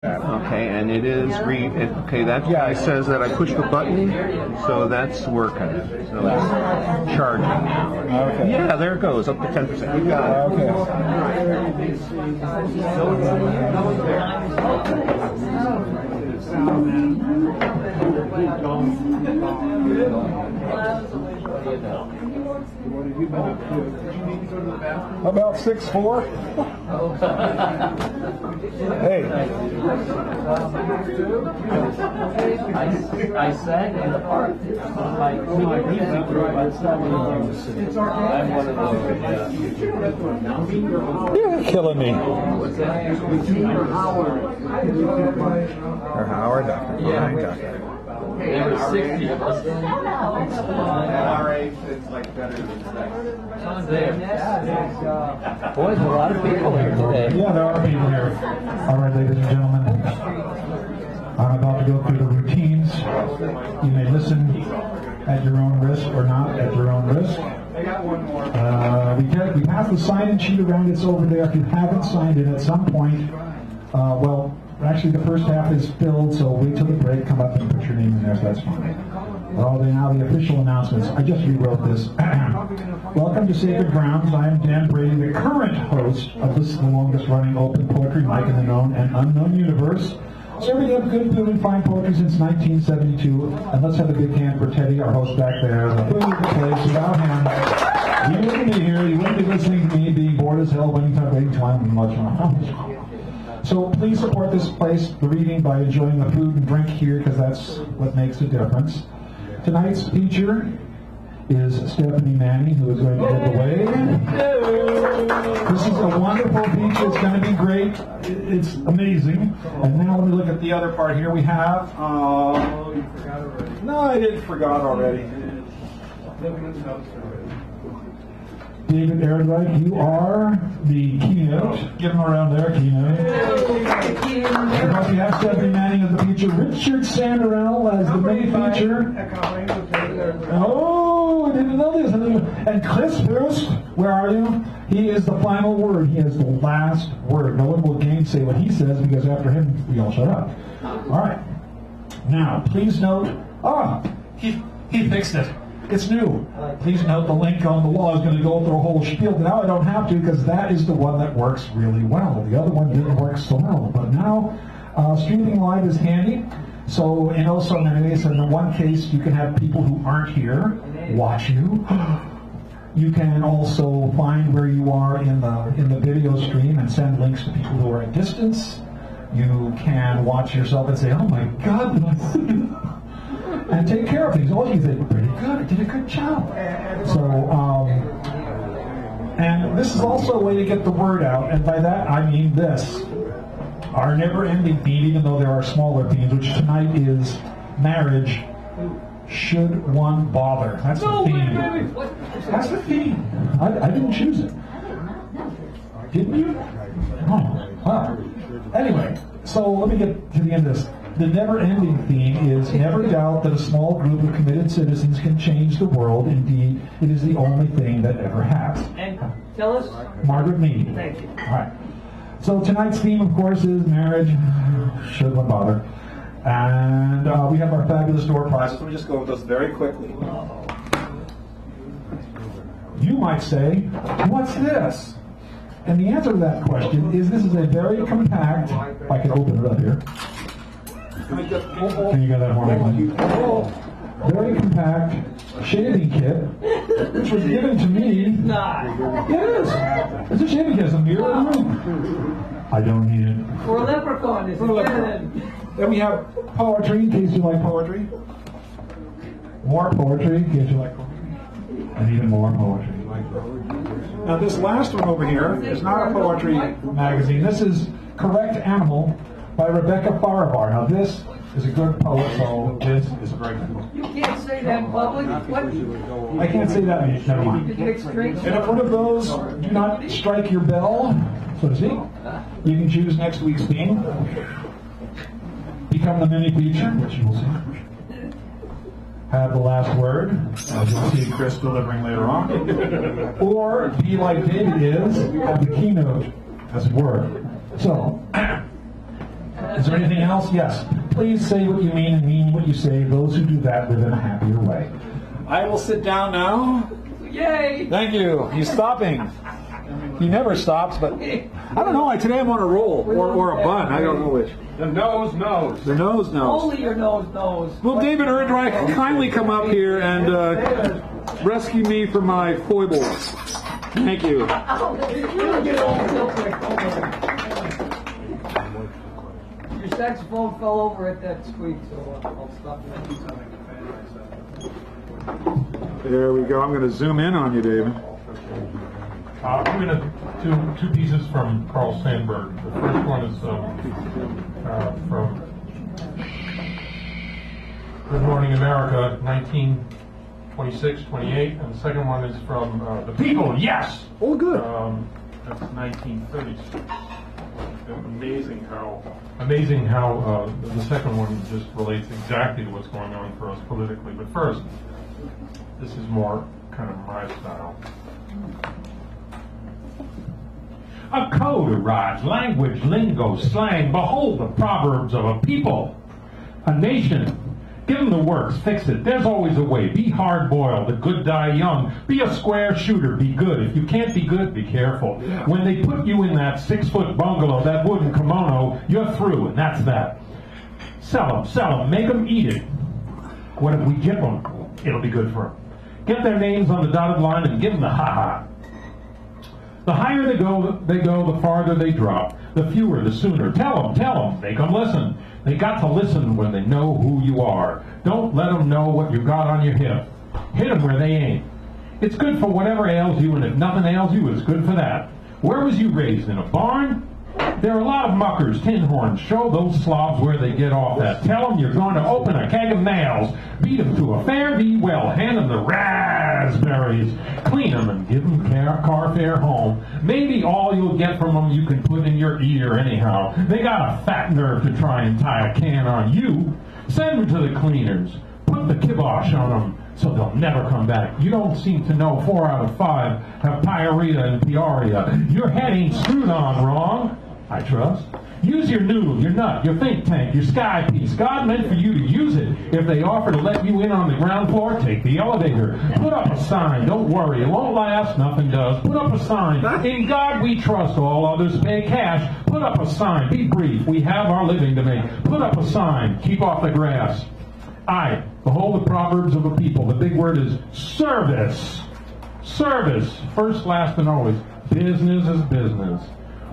Okay, and it is okay, that guy says that I push the button, so that's working. So it's charging now. Okay. Yeah, there it goes, up to 10%. You got it. About 6'4". Hey. I sang in the park. Like music group, but it's not really music. I'm one of those. You're killing me. Or Howard, Dr. Yeah. There were 60 of us. At our age, it's like better than sex. There. Boy, there's a lot of people here today. Yeah, there are people here. All right, ladies and gentlemen. I'm about to go through the routines. You may listen at your own risk or not at your own risk. I got one more. We passed the sign-in sheet around. It's over there. If you haven't signed in at some point, actually the first half is filled, so wait till the break, come up and put your name in there, so that's fine. Now the official announcements. I just rewrote this. Welcome to Sacred Grounds. I am Dan Brady, the current host of this, the longest running open poetry mic in the known and unknown universe. Serving up good food and fine poetry since 1972. And let's have a big hand for Teddy, our host back there. The food of the place. Without him, you wouldn't be here. You wouldn't be listening to me being bored as hell, waiting time and much more. So please support this place, the reading, by enjoying the food and drink here, because that's what makes a difference. Tonight's feature is Stephanie Manning, who is going to give away. This is a wonderful feature. It's going to be great. It's amazing. And now let me look at the other part here. We have... you forgot already. No, I didn't forgot already. David Erudite, you are the keynote. Give him a round there, keynote. We have Stephanie Manning as the feature, Richard Sanderell as the main feature. Oh, I didn't know this. And Chris Hurst, where are you? He is the final word. He has the last word. No one will gainsay what he says, because after him, we all shut up. All right. Now, please note. He fixed it. It's new. Please note the link on the wall is going to go through a whole spiel. Now I don't have to, because that is the one that works really well. The other one didn't work so well. But now, streaming live is handy. So, in also many ways, in the one case, you can have people who aren't here watch you. You can also find where you are in the video stream and send links to people who are at distance. You can watch yourself and say, oh my God, did I see it? And take care of things. All you think, pretty good, I did a good job. So, and this is also a way to get the word out, and by that I mean this. Our never-ending theme, even though there are smaller themes, which tonight is marriage. Should one bother? That's the theme. That's the theme. I didn't choose it. Didn't you? Oh, wow. Anyway, so let me get to the end of this. The never-ending theme is never doubt that a small group of committed citizens can change the world. Indeed, it is the only thing that ever has. And tell us. Margaret Mead. Thank you. All right. So tonight's theme, of course, is marriage. Should one bother? And we have our fabulous door prizes. Let me just go over those very quickly. You might say, what's this? And the answer to that question is this is a very compact, if I can open it up here. Can you get that for me? Very compact shaving kit, which was given to me. It is. It's a shaving kit. It's a mirror. I don't need it. For a leprechaun, it's Then we have poetry, in case you like poetry. More poetry, in case you like poetry. And even more poetry. Now this last one over here is not a poetry magazine. This is Correct Animal by Rebecca Farivar. Now this is a good poet, so this is a very good book. You can't say that in public. What? I can't say that, never mind. And if one of those do not strike your bell, so to speak, you can choose next week's theme. Become the mini feature, which you will see. Have the last word, as you'll see Chris delivering later on. Or be like David is, have the keynote as a word. So, Is there anything else? Yes. Please say what you mean and mean what you say. Those who do that live in a happier way. I will sit down now. Yay! Thank you. He's stopping. He never stops, but I don't know. Today I'm on a roll or a bun. I don't know which. The nose knows. The nose knows. Only your nose knows. Will David Erdreich kindly come up here and rescue me from my foibles? Thank you. Your saxophone fell over at that squeak, so I'll stop that. There we go. I'm going to zoom in on you, David. I'm going to two pieces from Carl Sandburg. The first one is from Good Morning America, 1926-28, and the second one is from The People, Yes! Oh, good. That's 1936. Amazing how the second one just relates exactly to what's going on for us politically. But first, this is more kind of my style. A code arrives, language, lingo, slang. Behold the proverbs of a people, a nation. Give them the works, fix it. There's always a way. Be hard-boiled, the good die young. Be a square shooter, be good. If you can't be good, be careful. When they put you in that 6-foot bungalow, that wooden kimono, you're through, and that's that. Sell them, make them eat it. What if we jip them? It'll be good for them. Get their names on the dotted line and give them the ha-ha. The higher they go, the farther they drop. The fewer, the sooner. Tell them, make them listen. They got to listen when they know who you are. Don't let them know what you got on your hip. Hit them where they ain't. It's good for whatever ails you, and if nothing ails you, it's good for that. Where was you raised? In a barn? There are a lot of muckers, tin horns. Show those slobs where they get off at. Tell them you're going to open a keg of nails. Beat them to a fare thee well. Hand them the raspberries. Clean them and give them car fare home. Maybe all you'll get from them you can put in your ear anyhow. They got a fat nerve to try and tie a can on you. Send them to the cleaners. Put the kibosh on them so they'll never come back. You don't seem to know 4 out of 5 have pyorrhea and peoria. Your head ain't screwed on wrong, I trust. Use your noodle, your nut, your think tank, your sky piece. God meant for you to use it. If they offer to let you in on the ground floor, take the elevator. Put up a sign. Don't worry. It won't last. Nothing does. Put up a sign. In God we trust. All others pay cash. Put up a sign. Be brief. We have our living to make. Put up a sign. Keep off the grass. I behold the proverbs of a people. The big word is service. Service. First, last, and always. Business is business.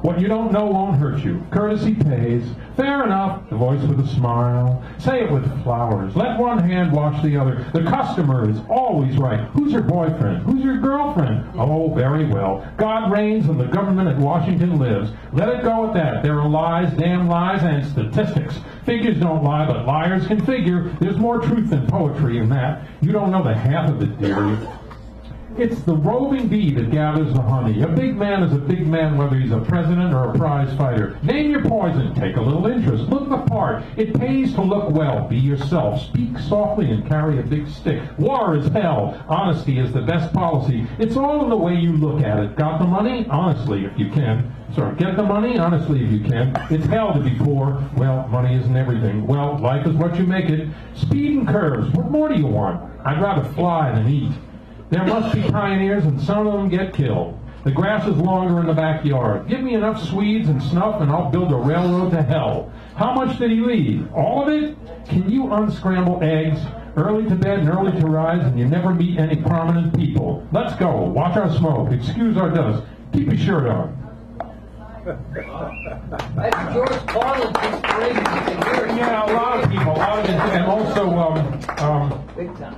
What you don't know won't hurt you. Courtesy pays. Fair enough. The voice with a smile. Say it with flowers. Let one hand wash the other. The customer is always right. Who's your boyfriend? Who's your girlfriend? Oh, very well. God reigns and the government at Washington lives. Let it go at that. There are lies, damn lies, and statistics. Figures don't lie, but liars can figure. There's more truth than poetry in that. You don't know the half of it, dearie. It's the roving bee that gathers the honey. A big man is a big man whether he's a president or a prize fighter. Name your poison. Take a little interest. Look the part. It pays to look well. Be yourself. Speak softly and carry a big stick. War is hell. Honesty is the best policy. It's all in the way you look at it. Got the money? Honestly, if you can. Sorry, get the money? Honestly, if you can. It's hell to be poor. Well, money isn't everything. Well, life is what you make it. Speed and curves. What more do you want? I'd rather fly than eat. There must be pioneers, and some of them get killed. The grass is longer in the backyard. Give me enough Swedes and snuff, and I'll build a railroad to hell. How much did he leave? All of it? Can you unscramble eggs? Early to bed and early to rise, and you never meet any prominent people. Let's go. Watch our smoke. Excuse our dust. Keep your shirt on. That's George Carlin's inspiration. Yeah, a lot of people, and also, Big time.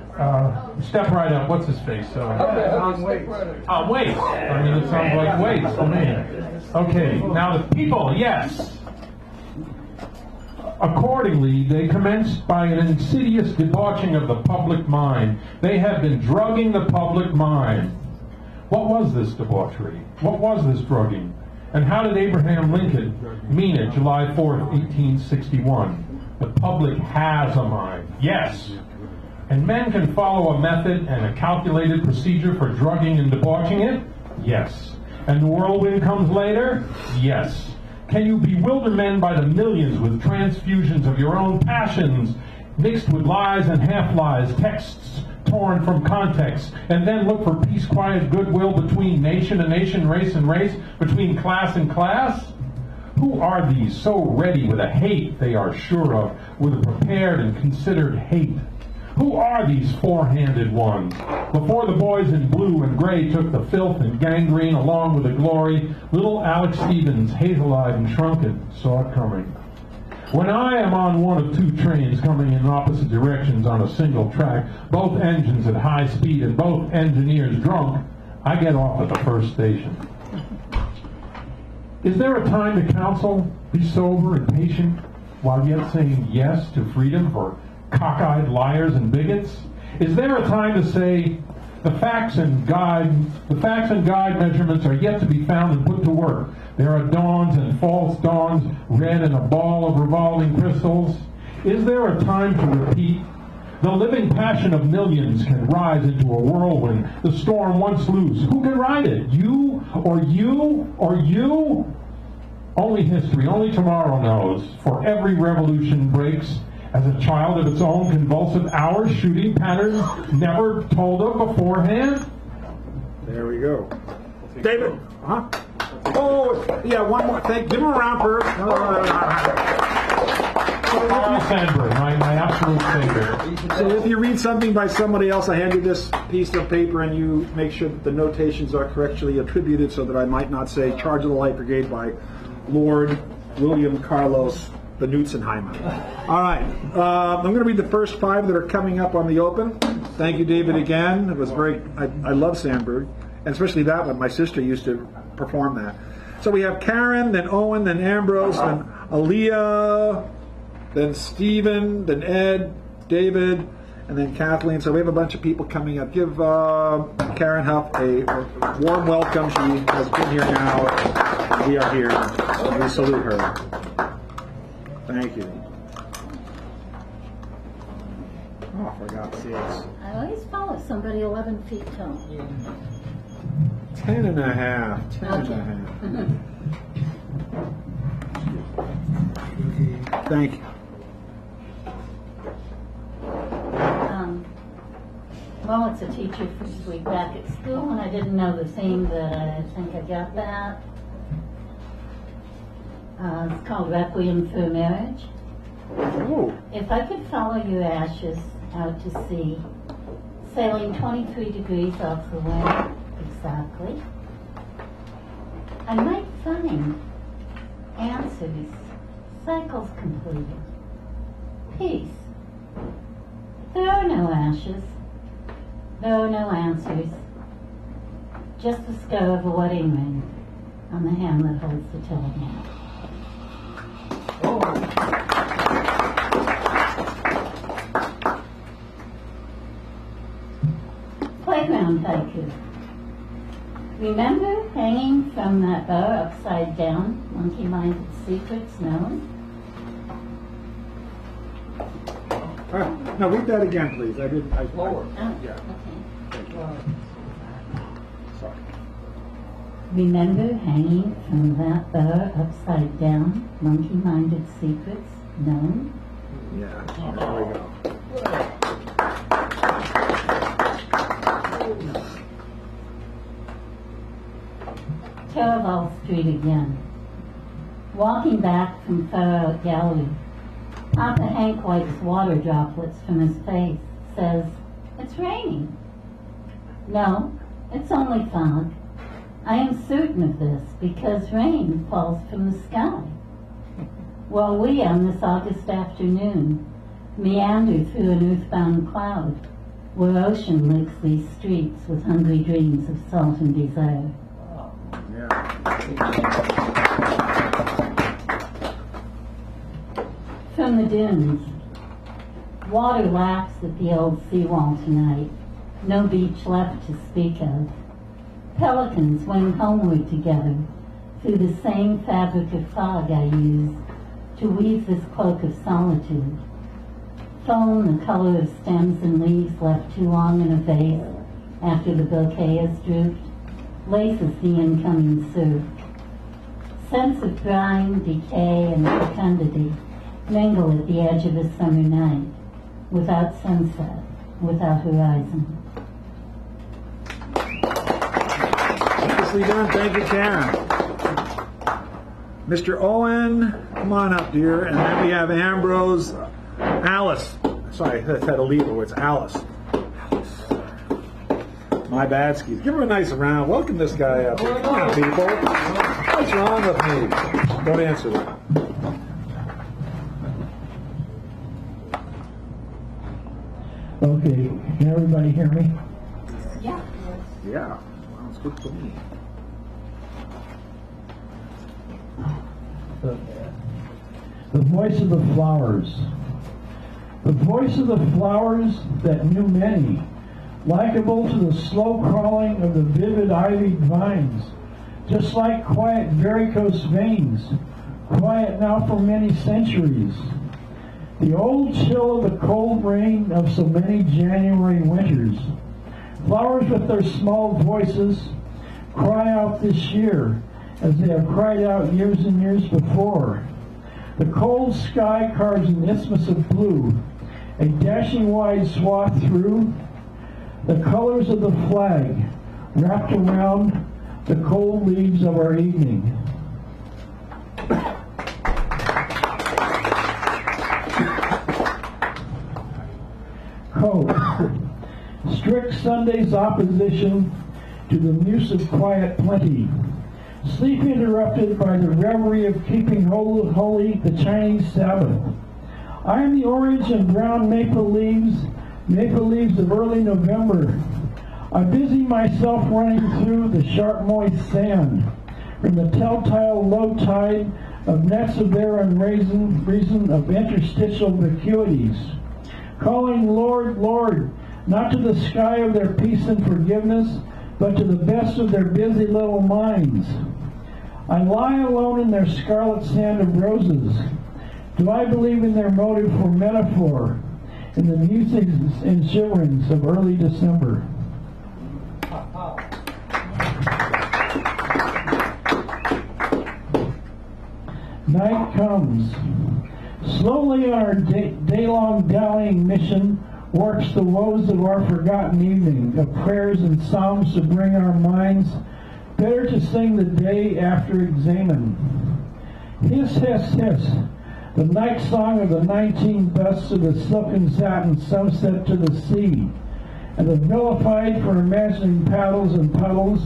step right up. What's his face? Wait. Wait. I mean, it sounds like wait for me. Okay, now the people, yes. Accordingly, they commenced by an insidious debauching of the public mind. They have been drugging the public mind. What was this debauchery? What was this drugging? And how did Abraham Lincoln mean it July 4th, 1861? The public has a mind. Yes. And men can follow a method and a calculated procedure for drugging and debauching it? Yes. And the whirlwind comes later? Yes. Can you bewilder men by the millions with transfusions of your own passions, mixed with lies and half-lies, texts torn from context, and then look for peace, quiet, goodwill between nation and nation, race and race, between class and class? Who are these so ready with a hate they are sure of, with a prepared and considered hate? Who are these four-handed ones? Before the boys in blue and gray took the filth and gangrene along with the glory, little Alex Stevens, hazel-eyed and shrunken, saw it coming. When I am on one of two trains coming in opposite directions on a single track, both engines at high speed and both engineers drunk, I get off at the first station. Is there a time to counsel, be sober and patient, while yet saying yes to freedom for cockeyed liars and bigots? Is there a time to say the facts and guide measurements are yet to be found and put to work? There are dawns and false dawns, red in a ball of revolving crystals. Is there a time to repeat? The living passion of millions can rise into a whirlwind, the storm once loose. Who can ride it? You or you or you? Only history, only tomorrow knows. For every revolution breaks as a child of its own convulsive hours, shooting patterns never told of beforehand. There we go. David, huh? Oh, yeah, one more thing. Give him a round first. Sandberg, my absolute favorite. So if you read something by somebody else, I hand you this piece of paper and you make sure that the notations are correctly attributed so that I might not say Charge of the Light Brigade by Lord William Carlos the Nutzenheimer. All right. I'm going to read the first 5 that are coming up on the open. Thank you, David, again. It was very, I love Sandberg, and especially that one. My sister used to perform that. So we have Karen, then Owen, then Ambrose, then Aaliyah, then Stephen, then Ed, David, and then Kathleen. So we have a bunch of people coming up. Give Karen Huff a warm welcome. She has been here now. We are here. We salute her. Thank you. Oh, for God's sakes. I always follow somebody 11 feet tall. 10 and a half. 10 Okay. and a half. Thank you. Well, it's a teacher first week back at school, and I didn't know the theme, but I think I got that. It's called Requiem for Marriage. Oh. If I could follow your ashes out to sea, sailing 23 degrees off the wind, exactly, I might find answers, cycles completed, peace. There are no ashes, there are no answers, just the scar of a wedding ring on the hand that holds the telegram. Playground haiku. Remember hanging from that bar upside down, monkey-minded secrets known? No, read that again, please. I didn't. Oh, Yeah. okay. Sorry. Remember hanging from that bar upside down, monkey-minded secrets known? Yeah. There we go. Caraval Street again. Walking back from Far Out Gallery, Papa Hank wipes water droplets from his face, says, "It's raining." No, it's only fog. I am certain of this because rain falls from the sky. While we on this August afternoon meander through an earthbound cloud, where ocean licks these streets with hungry dreams of salt and desire. From the dunes, water laps at the old seawall tonight, no beach left to speak of. Pelicans wing homeward together through the same fabric of fog I use to weave this cloak of solitude. Foam, the color of stems and leaves left too long in a vase after the bouquet has drooped, laces the incoming surf. Scents of grime, decay, and fecundity mingle at the edge of a summer night, without sunset, without horizon. Nicely done. Thank you, Karen. Mr. Owen, come on up, dear. And then we have Ambrose. Alice. Sorry, I had to leave her. It's Alice. My bad skis. Give her a nice round. Welcome this guy up. Come on, people. What's wrong with me? Don't answer that. Okay, can everybody hear me? Yeah. Yeah, sounds good to me. The voice of the flowers. The voice of the flowers that knew many, likable to the slow crawling of the vivid ivied vines, just like quiet varicose veins, quiet now for many centuries. The old chill of the cold rain of so many January winters. Flowers with their small voices cry out this year as they have cried out years and years before. The cold sky carves an isthmus of blue, a dashing wide swath through, the colors of the flag wrapped around the cold leaves of our evening. Code. Strict Sunday's opposition to the muse of quiet plenty. Sleep interrupted by the reverie of keeping holy the Chinese Sabbath. I am the orange and brown maple leaves of early November. I busy myself running through the sharp moist sand from the telltale low tide of nets of their reason of interstitial vacuities, calling Lord, Lord, not to the sky of their peace and forgiveness, but to the best of their busy little minds. I lie alone in their scarlet sand of roses. Do I believe in their motive for metaphor, in the musings and shiverings of early December? Night comes. Slowly our day-long dallying mission warps the woes of our forgotten evening, of prayers and psalms to bring our minds better to sing the day after examen. Hiss, hiss, hiss, the night song of the 19 busts of the silken satin sunset to the sea, and the vilified for imagining paddles and puddles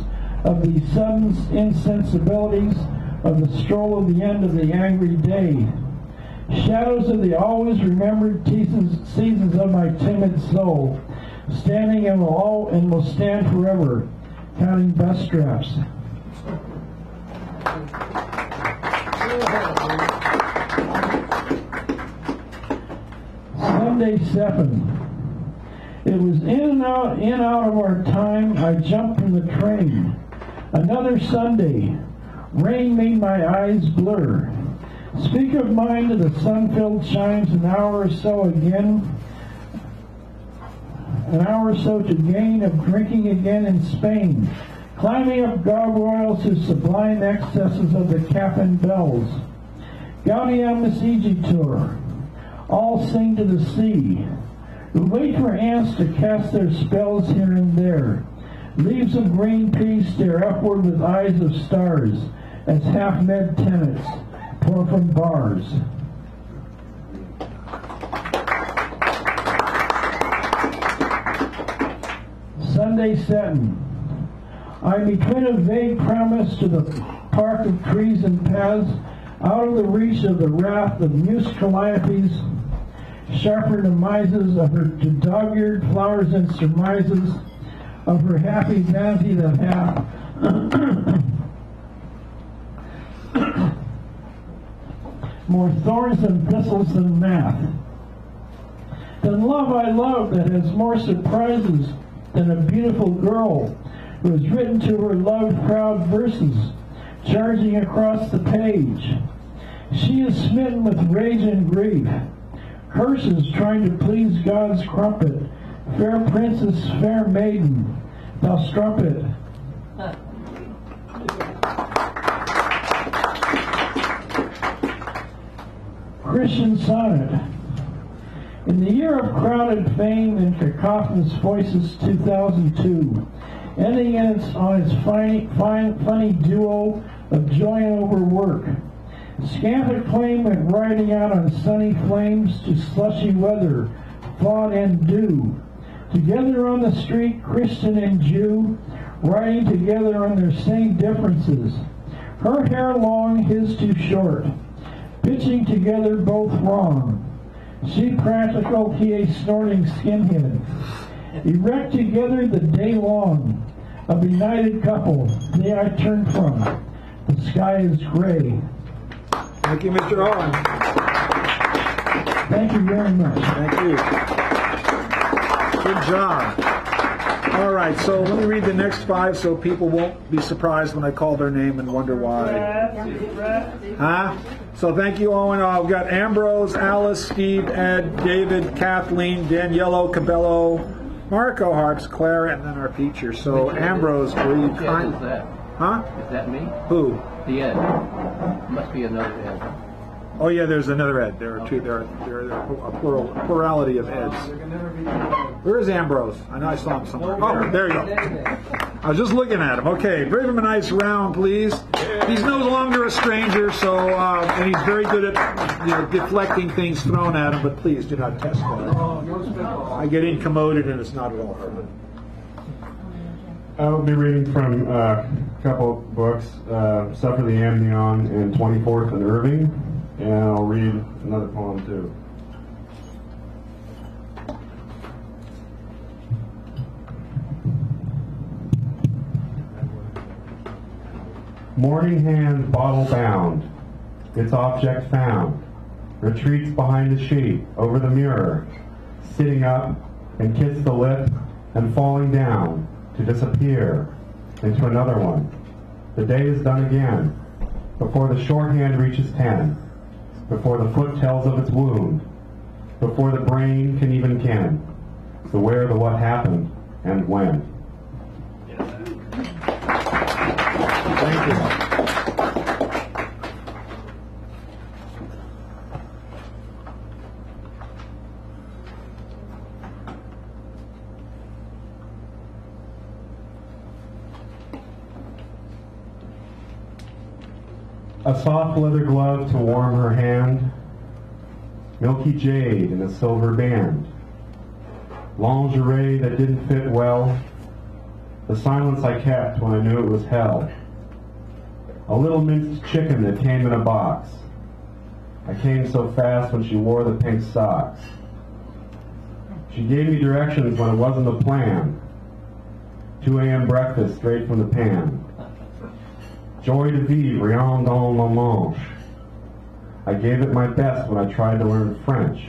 of the sudden insensibilities of the stroll of the end of the angry day. Shadows of the always remembered seasons of my timid soul, standing and will stand forever, counting bus straps. Sunday 7. It was in out of our time. I jumped from the train. Another Sunday. Rain made my eyes blur. Speak of mine to the sun-filled chimes an hour or so to gain of drinking again in Spain, climbing up gargoyles to sublime excesses of the cap and bells. Gaudium Tour, all sing to the sea, who wait for ants to cast their spells here and there. Leaves of green peas stare upward with eyes of stars, as half-med tenants pour from bars. Sunday 7. I'm between a vague promise to the park of trees and paths, out of the reach of the wrath of muse calliopes, sharper demises of her dog-eared flowers and surmises of her happy vanity that hath more thorns and thistles than math. Than love I love that has more surprises than a beautiful girl who has written to her love-proud verses, charging across the page. She is smitten with rage and grief, curses trying to please God's crumpet. Fair princess, fair maiden, thou strumpet. Christian sonnet. In the year of crowded fame and cacophonous voices 2002, ending on its funny duo of joy over work. Scant acclaim went riding out on sunny flames to slushy weather, fog and dew. Together on the street, Christian and Jew, riding together on their same differences. Her hair long, his too short, pitching together both wrong. She practical, he a snorting skinhead. Erect together the day long, a benighted couple, they I turn from. The sky is gray. Thank you, Mr. Owen. Thank you very much. Thank you. Good job. All right, so let me read the next 5 so people won't be surprised when I call their name and wonder why. Huh? So thank you, Owen. We've got Ambrose, Alice, Steve, Ed, David, Kathleen, Daniello, Cabello, Marco, Harps, Claire, and then our teacher. So Ambrose, were you kind? Is that? Huh? Is that me? Who? The Ed. Must be another Ed. Oh yeah, there's another Ed. There are two. There are a plurality of Eds. Where is Ambrose? I know I saw him somewhere. Oh, there you go. I was just looking at him. Okay, give him a nice round, please. He's no longer a stranger, so and he's very good at deflecting things thrown at him. But please do not test that. I get incommoded, and it's not at all hard. I will be reading from a couple books, Suffer the Amnion and 24th and Irving, and I'll read another poem too. Morning hand bottle bound, its object found, retreats behind the sheet, over the mirror, sitting up and kiss the lip and falling down, to disappear into another one. The day is done again, before the shorthand reaches 10, before the foot tells of its wound, before the brain can even ken the where, the what happened, and when. Thank you. A soft leather glove to warm her hand, milky jade in a silver band, lingerie that didn't fit well, the silence I kept when I knew it was hell, a little minced chicken that came in a box. I came so fast when she wore the pink socks. She gave me directions when it wasn't the plan. 2 a.m. breakfast straight from the pan. Joy de vivre, rien dans la manche. I gave it my best when I tried to learn French.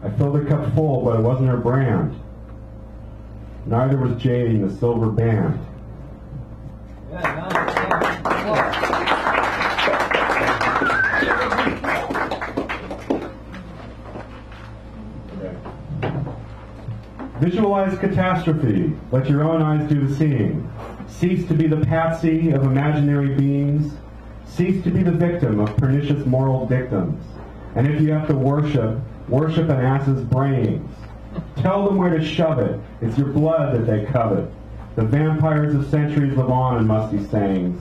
I filled her cup full, but it wasn't her brand. Neither was jading the silver band. Visualize catastrophe. Let your own eyes do the seeing. Cease to be the patsy of imaginary beings. Cease to be the victim of pernicious moral dictums. And if you have to worship, worship an ass's brains. Tell them where to shove it. It's your blood that they covet. The vampires of centuries live on in musty sayings.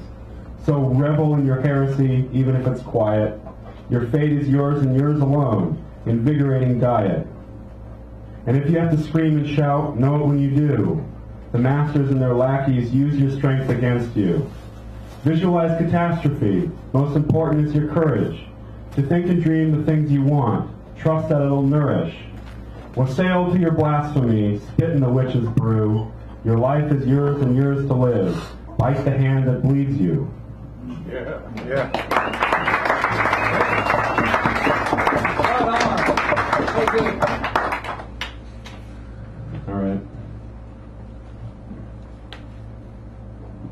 So revel in your heresy, even if it's quiet. Your fate is yours and yours alone. Invigorating diet. And if you have to scream and shout, know it when you do. The masters and their lackeys use your strength against you. Visualize catastrophe. Most important is your courage. To think and dream the things you want. Trust that it'll nourish. Wassail to your blasphemy. Spit in the witch's brew. Your life is yours and yours to live. Bite the hand that bleeds you. Yeah. All right.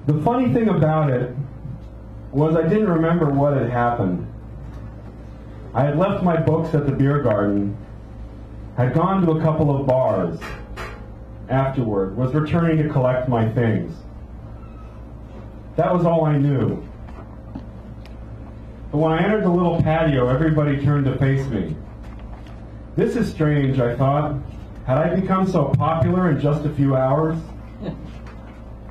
The funny thing about it was I didn't remember what had happened. I had left my books at the beer garden, had gone to a couple of bars afterward, was returning to collect my things. That was all I knew. But when I entered the little patio, everybody turned to face me. This is strange, I thought. Had I become so popular in just a few hours?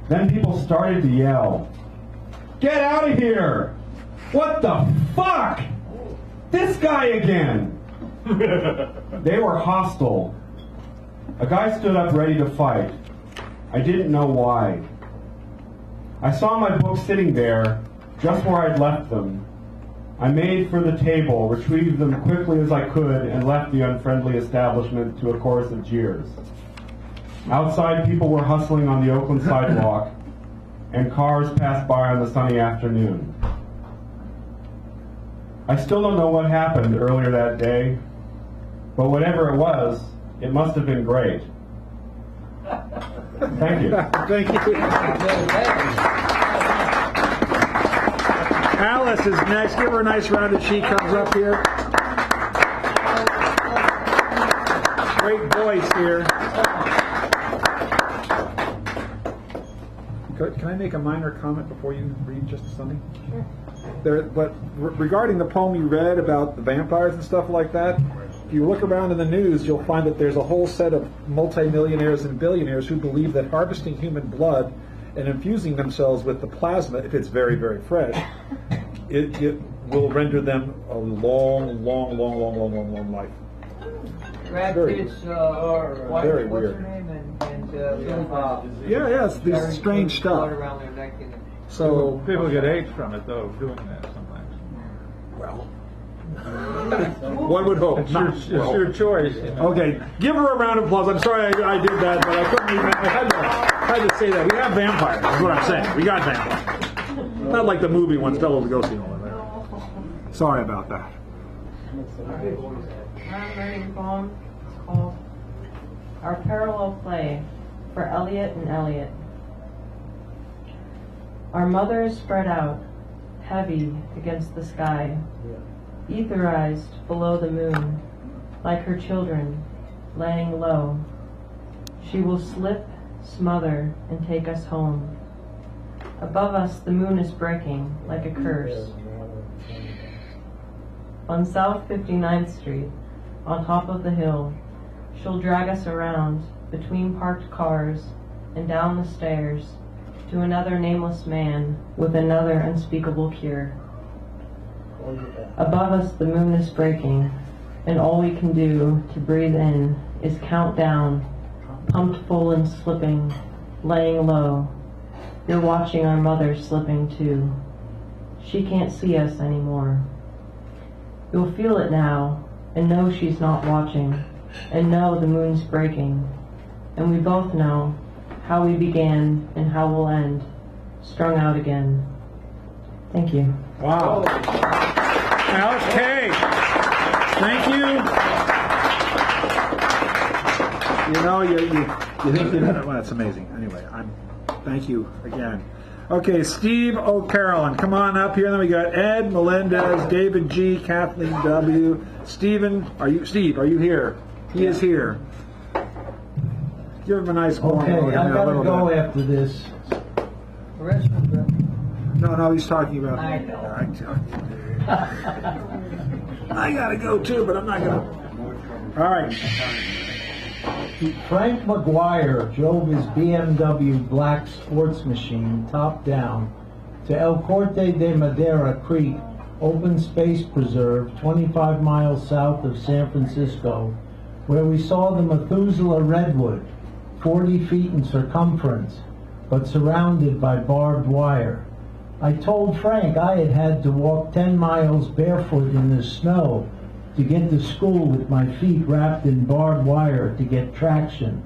Then people started to yell, "Get out of here! What the fuck? This guy again!" They were hostile. A guy stood up ready to fight. I didn't know why. I saw my books sitting there, just where I'd left them. I made for the table, retrieved them quickly as I could, and left the unfriendly establishment to a chorus of jeers. Outside, people were hustling on the Oakland sidewalk, and cars passed by on the sunny afternoon. I still don't know what happened earlier that day, but whatever it was, it must have been great. Thank you. Thank you. Alice is next. Give her a nice round as she comes up here. Great voice here. Can I make a minor comment before you read just something? Sure. But regarding the poem you read about the vampires and stuff like that, if you look around in the news, you'll find that there's a whole set of multimillionaires and billionaires who believe that harvesting human blood and infusing themselves with the plasma, if it's very, very fresh, it will render them a long life. Brad Pitt's wife, very what's weird. her name? Yeah, it's this strange stuff. Around their neck and So People get AIDS from it, though, doing that sometimes. well, one would hope. It's your choice. You know? Okay, give her a round of applause. I'm sorry I did that, but I couldn't even. I had to say that. We have vampires. That's what I'm saying. We got vampires. Not like the movie once Bela Lugosi all that. Sorry about that. I'm reading a poem. It's called Our Parallel Play for Elliot and Elliot. Our mother is spread out, heavy against the sky, etherized below the moon, like her children, laying low. She will slip, smother, and take us home. Above us the moon is breaking like a curse. On South 59th Street, on top of the hill, she'll drag us around between parked cars and down the stairs to another nameless man with another unspeakable cure. Above us the moon is breaking, and all we can do to breathe in is count down, pumped full and slipping, laying low. You're watching our mother slipping too. She can't see us anymore. You'll feel it now, and know she's not watching, and know the moon's breaking, and we both know how we began and how we'll end, strung out again. Thank you. Wow. Alice Kay. Thank you. You know, you think you know, well, that's amazing. Anyway, thank you again. Okay, Steve O'Carrollin, come on up here. Then we got Ed Melendez, David G, Kathleen W. Steve, are you here? He is here. Give him a nice horn. Okay, I gotta go after this. No, he's talking about. I know. I gotta go too, but I'm not gonna. All right. Frank McGuire drove his BMW black sports machine top down to El Corte de Madera Creek Open Space Preserve 25 miles south of San Francisco, where we saw the Methuselah redwood, 40 feet in circumference, but surrounded by barbed wire. I told Frank I had had to walk 10 miles barefoot in the snow to get to school with my feet wrapped in barbed wire to get traction.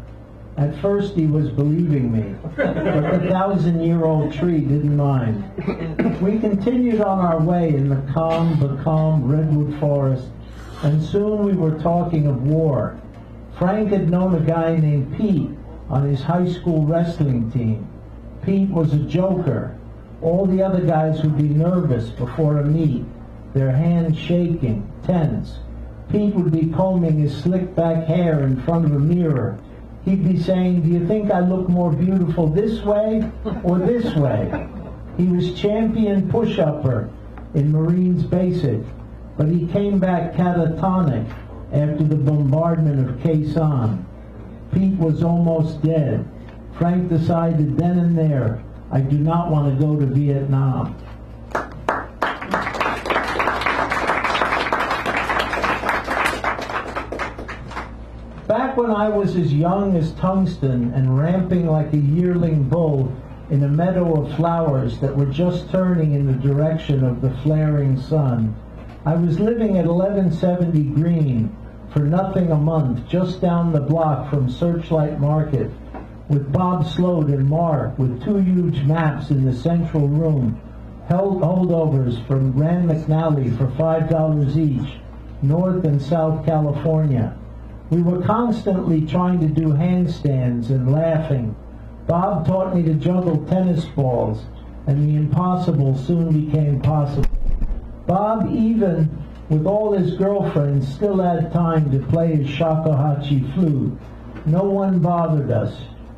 At first he was believing me, but the 1,000-year-old tree didn't mind. We continued on our way in the calm redwood forest, and soon we were talking of war. Frank had known a guy named Pete on his high school wrestling team. Pete was a joker. All the other guys would be nervous before a meet, their hands shaking, tense. Pete would be combing his slick back hair in front of a mirror. He'd be saying, "Do you think I look more beautiful this way or this way?" He was champion push-upper, in Marines Basic, but he came back catatonic after the bombardment of Khe Sanh. Pete was almost dead. Frank decided then and there, I do not want to go to Vietnam. Back when I was as young as tungsten and ramping like a yearling bull in a meadow of flowers that were just turning in the direction of the flaring sun, I was living at 1170 Green for nothing a month just down the block from Searchlight Market with Bob Sloat and Mark with two huge maps in the central room, holdovers from Rand McNally for $5 each, North and South California. We were constantly trying to do handstands and laughing. Bob taught me to juggle tennis balls, and the impossible soon became possible. Bob, even with all his girlfriends, still had time to play his shakuhachi flute. No one bothered us.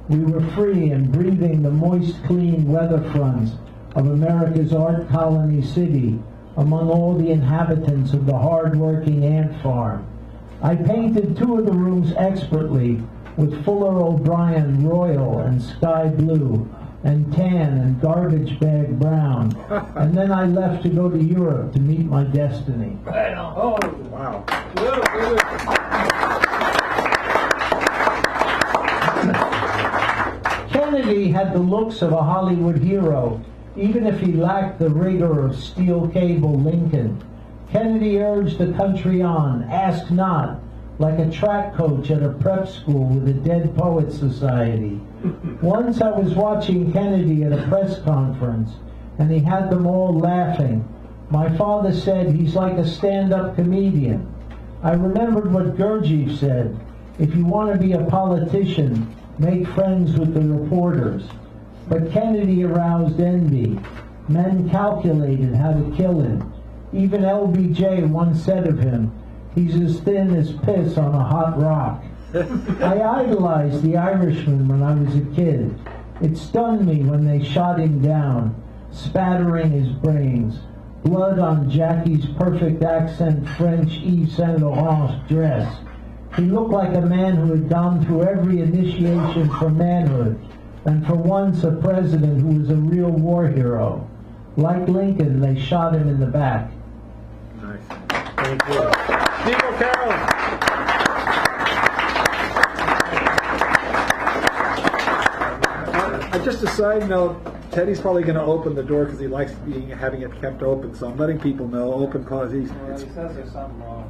We were free and breathing the moist, clean weather fronts of America's art colony city among all the inhabitants of the hard-working ant farm. I painted two of the rooms expertly with Fuller O'Brien royal and sky blue and tan and garbage bag brown, and then I left to go to Europe to meet my destiny. Oh, wow. Kennedy had the looks of a Hollywood hero, even if he lacked the rigor of steel cable Lincoln. Kennedy urged the country on, ask not, like a track coach at a prep school with a Dead Poets Society. Once I was watching Kennedy at a press conference, and he had them all laughing. My father said he's like a stand-up comedian. I remembered what Gurdjieff said, if you want to be a politician, make friends with the reporters. But Kennedy aroused envy. Men calculated how to kill him. Even LBJ once said of him, he's as thin as piss on a hot rock. I idolized the Irishman when I was a kid. It stunned me when they shot him down, spattering his brains. Blood on Jackie's perfect accent French Yves Saint Laurent dress. He looked like a man who had gone through every initiation for manhood, and for once a president who was a real war hero. Like Lincoln, they shot him in the back. Nice. Thank you. Steve O'Carroll. Just a side note, Teddy's probably going to open the door because he likes having it kept open, so I'm letting people know, open cause he's... He says there's something wrong.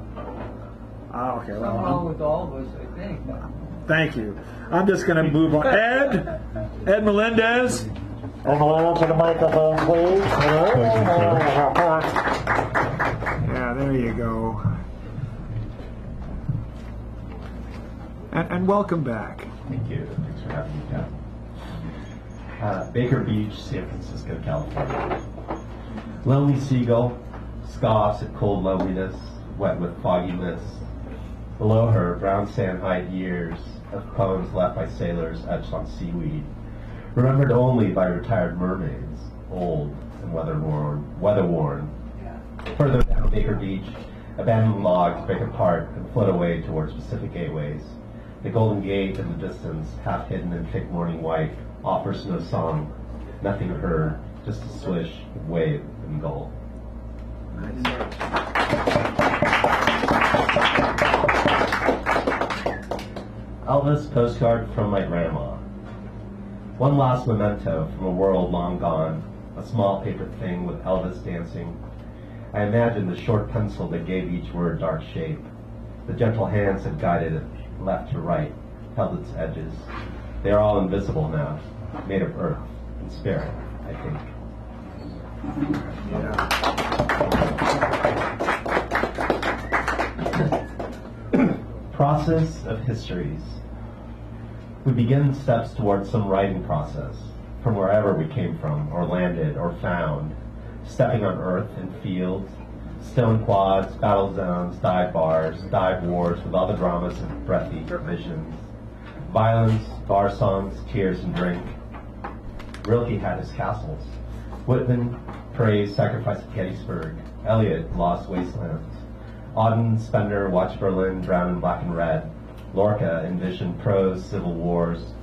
Ah, okay. Something wrong with all of us, I think. Thank you. I'm just going to move on. Ed Melendez. Ed Melendez to the microphone, please. Yeah, there you go. And welcome back. Thank you. Thanks for having me, Captain. Baker Beach, San Francisco, California. Lonely seagull scoffs at cold loneliness, wet with fogginess. Below her, brown sand hide years of poems left by sailors etched on seaweed, remembered only by retired mermaids, old and weather-worn. Further down Baker Beach, abandoned logs break apart and float away towards Pacific gateways. The Golden Gate in the distance, half hidden in thick morning white, offers no song, nothing heard, just a swish of wave and gull. Elvis postcard from my grandma. One last memento from a world long gone, a small paper thing with Elvis dancing. I imagined the short pencil that gave each word dark shape. The gentle hands that guided it left to right, held its edges. They are all invisible now, made of earth and spirit, I think. Process of histories. We begin steps towards some writing process, from wherever we came from, or landed, or found, stepping on earth and fields, stone quads, battle zones, dive bars, dive wars, with all the dramas of breathy visions. Violence, bar songs, tears, and drink. Rilke had his castles. Whitman Praise sacrifice at Gettysburg. Eliot, Lost Wastelands. Auden Spender, Watch Berlin, Drown in Black and Red. Lorca, envisioned prose civil wars.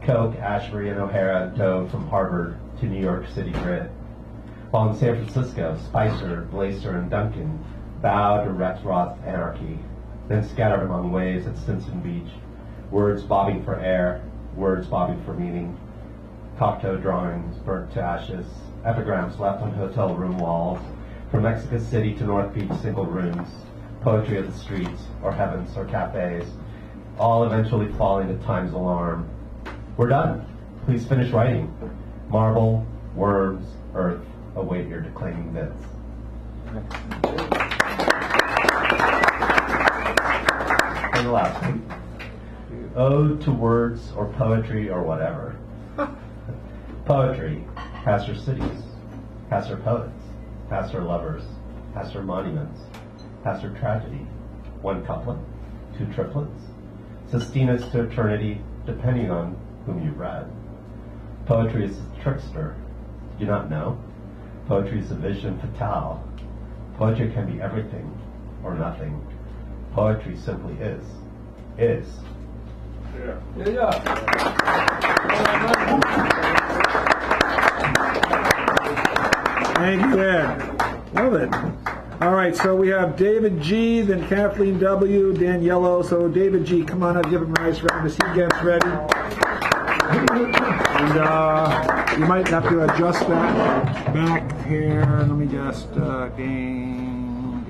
Koch, Ashbury, and O'Hara dove from Harvard to New York City grid. While in San Francisco, Spicer, Blazer, and Duncan bowed to Rexroth's anarchy, then scattered among waves at Stinson Beach, words bobbing for air, words bobbing for meaning, Cocteau drawings burnt to ashes, epigrams left on hotel room walls, from Mexico City to North Beach single rooms, poetry of the streets, or heavens, or cafes, all eventually falling to time's alarm. We're done. Please finish writing. Marble, worms, earth, await your declaiming bits. And the last one. Ode to words or poetry or whatever. Poetry, past her cities, past her poets, past her lovers, past her monuments, past her tragedy. One couplet, two triplets, Sestinas to eternity, depending on whom you've read. Poetry is a trickster. Do you not know? Poetry is a vision fatale. Poetry can be everything or nothing. Poetry simply is. Is. Thank you, Ed. Love it. All right, so we have David G, then Kathleen W, Daniello. So David G, come on up, give him a nice round as he gets ready. And you might have to adjust that back here. Let me just ding.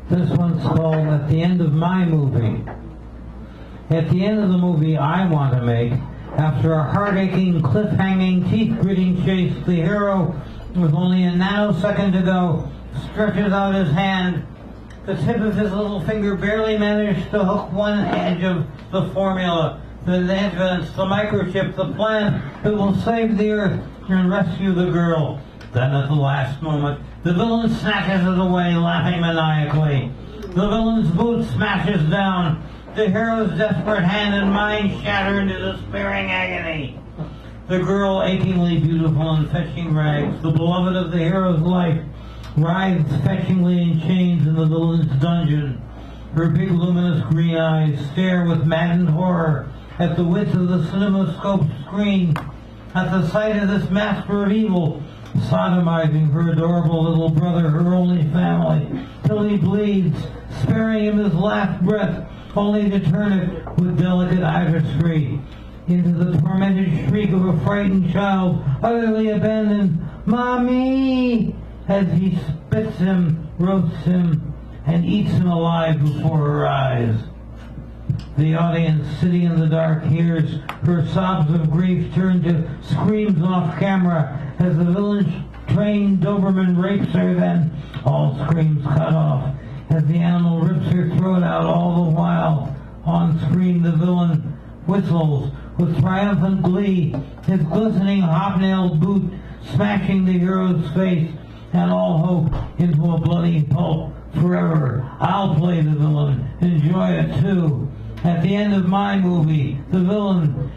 This one's called At the End of My Movie. At the end of the movie I want to make, after a heart-aching, cliff-hanging, teeth-gritting chase, the hero, with only a nanosecond to go, stretches out his hand. The tip of his little finger barely managed to hook one edge of the formula, the evidence, the microchip, the plan that will save the Earth and rescue the girl. Then at the last moment, the villain snatches it away, laughing maniacally. The villain's boot smashes down. The hero's desperate hand and mind shatter into despairing agony. The girl, achingly beautiful in fetching rags, the beloved of the hero's life, writhes fetchingly in chains in the villain's dungeon. Her big luminous green eyes stare with maddened horror at the width of the cinemascope screen, at the sight of this master of evil, sodomizing her adorable little brother, her only family, till he bleeds, sparing him his last breath, only to turn it with delicate artistry into the tormented shriek of a frightened child, utterly abandoned, "Mommy!" as he spits him, roasts him, and eats him alive before her eyes. The audience, sitting in the dark, hears her sobs of grief turn to screams off camera as the villain-trained Doberman rapes her, then all screams cut off as the animal rips her throat out, all the while on screen the villain whistles with triumphant glee, his glistening hobnailed boot smashing the hero's face and all hope into a bloody pulp forever. I'll play the villain, enjoy it too. At the end of my movie, the villain,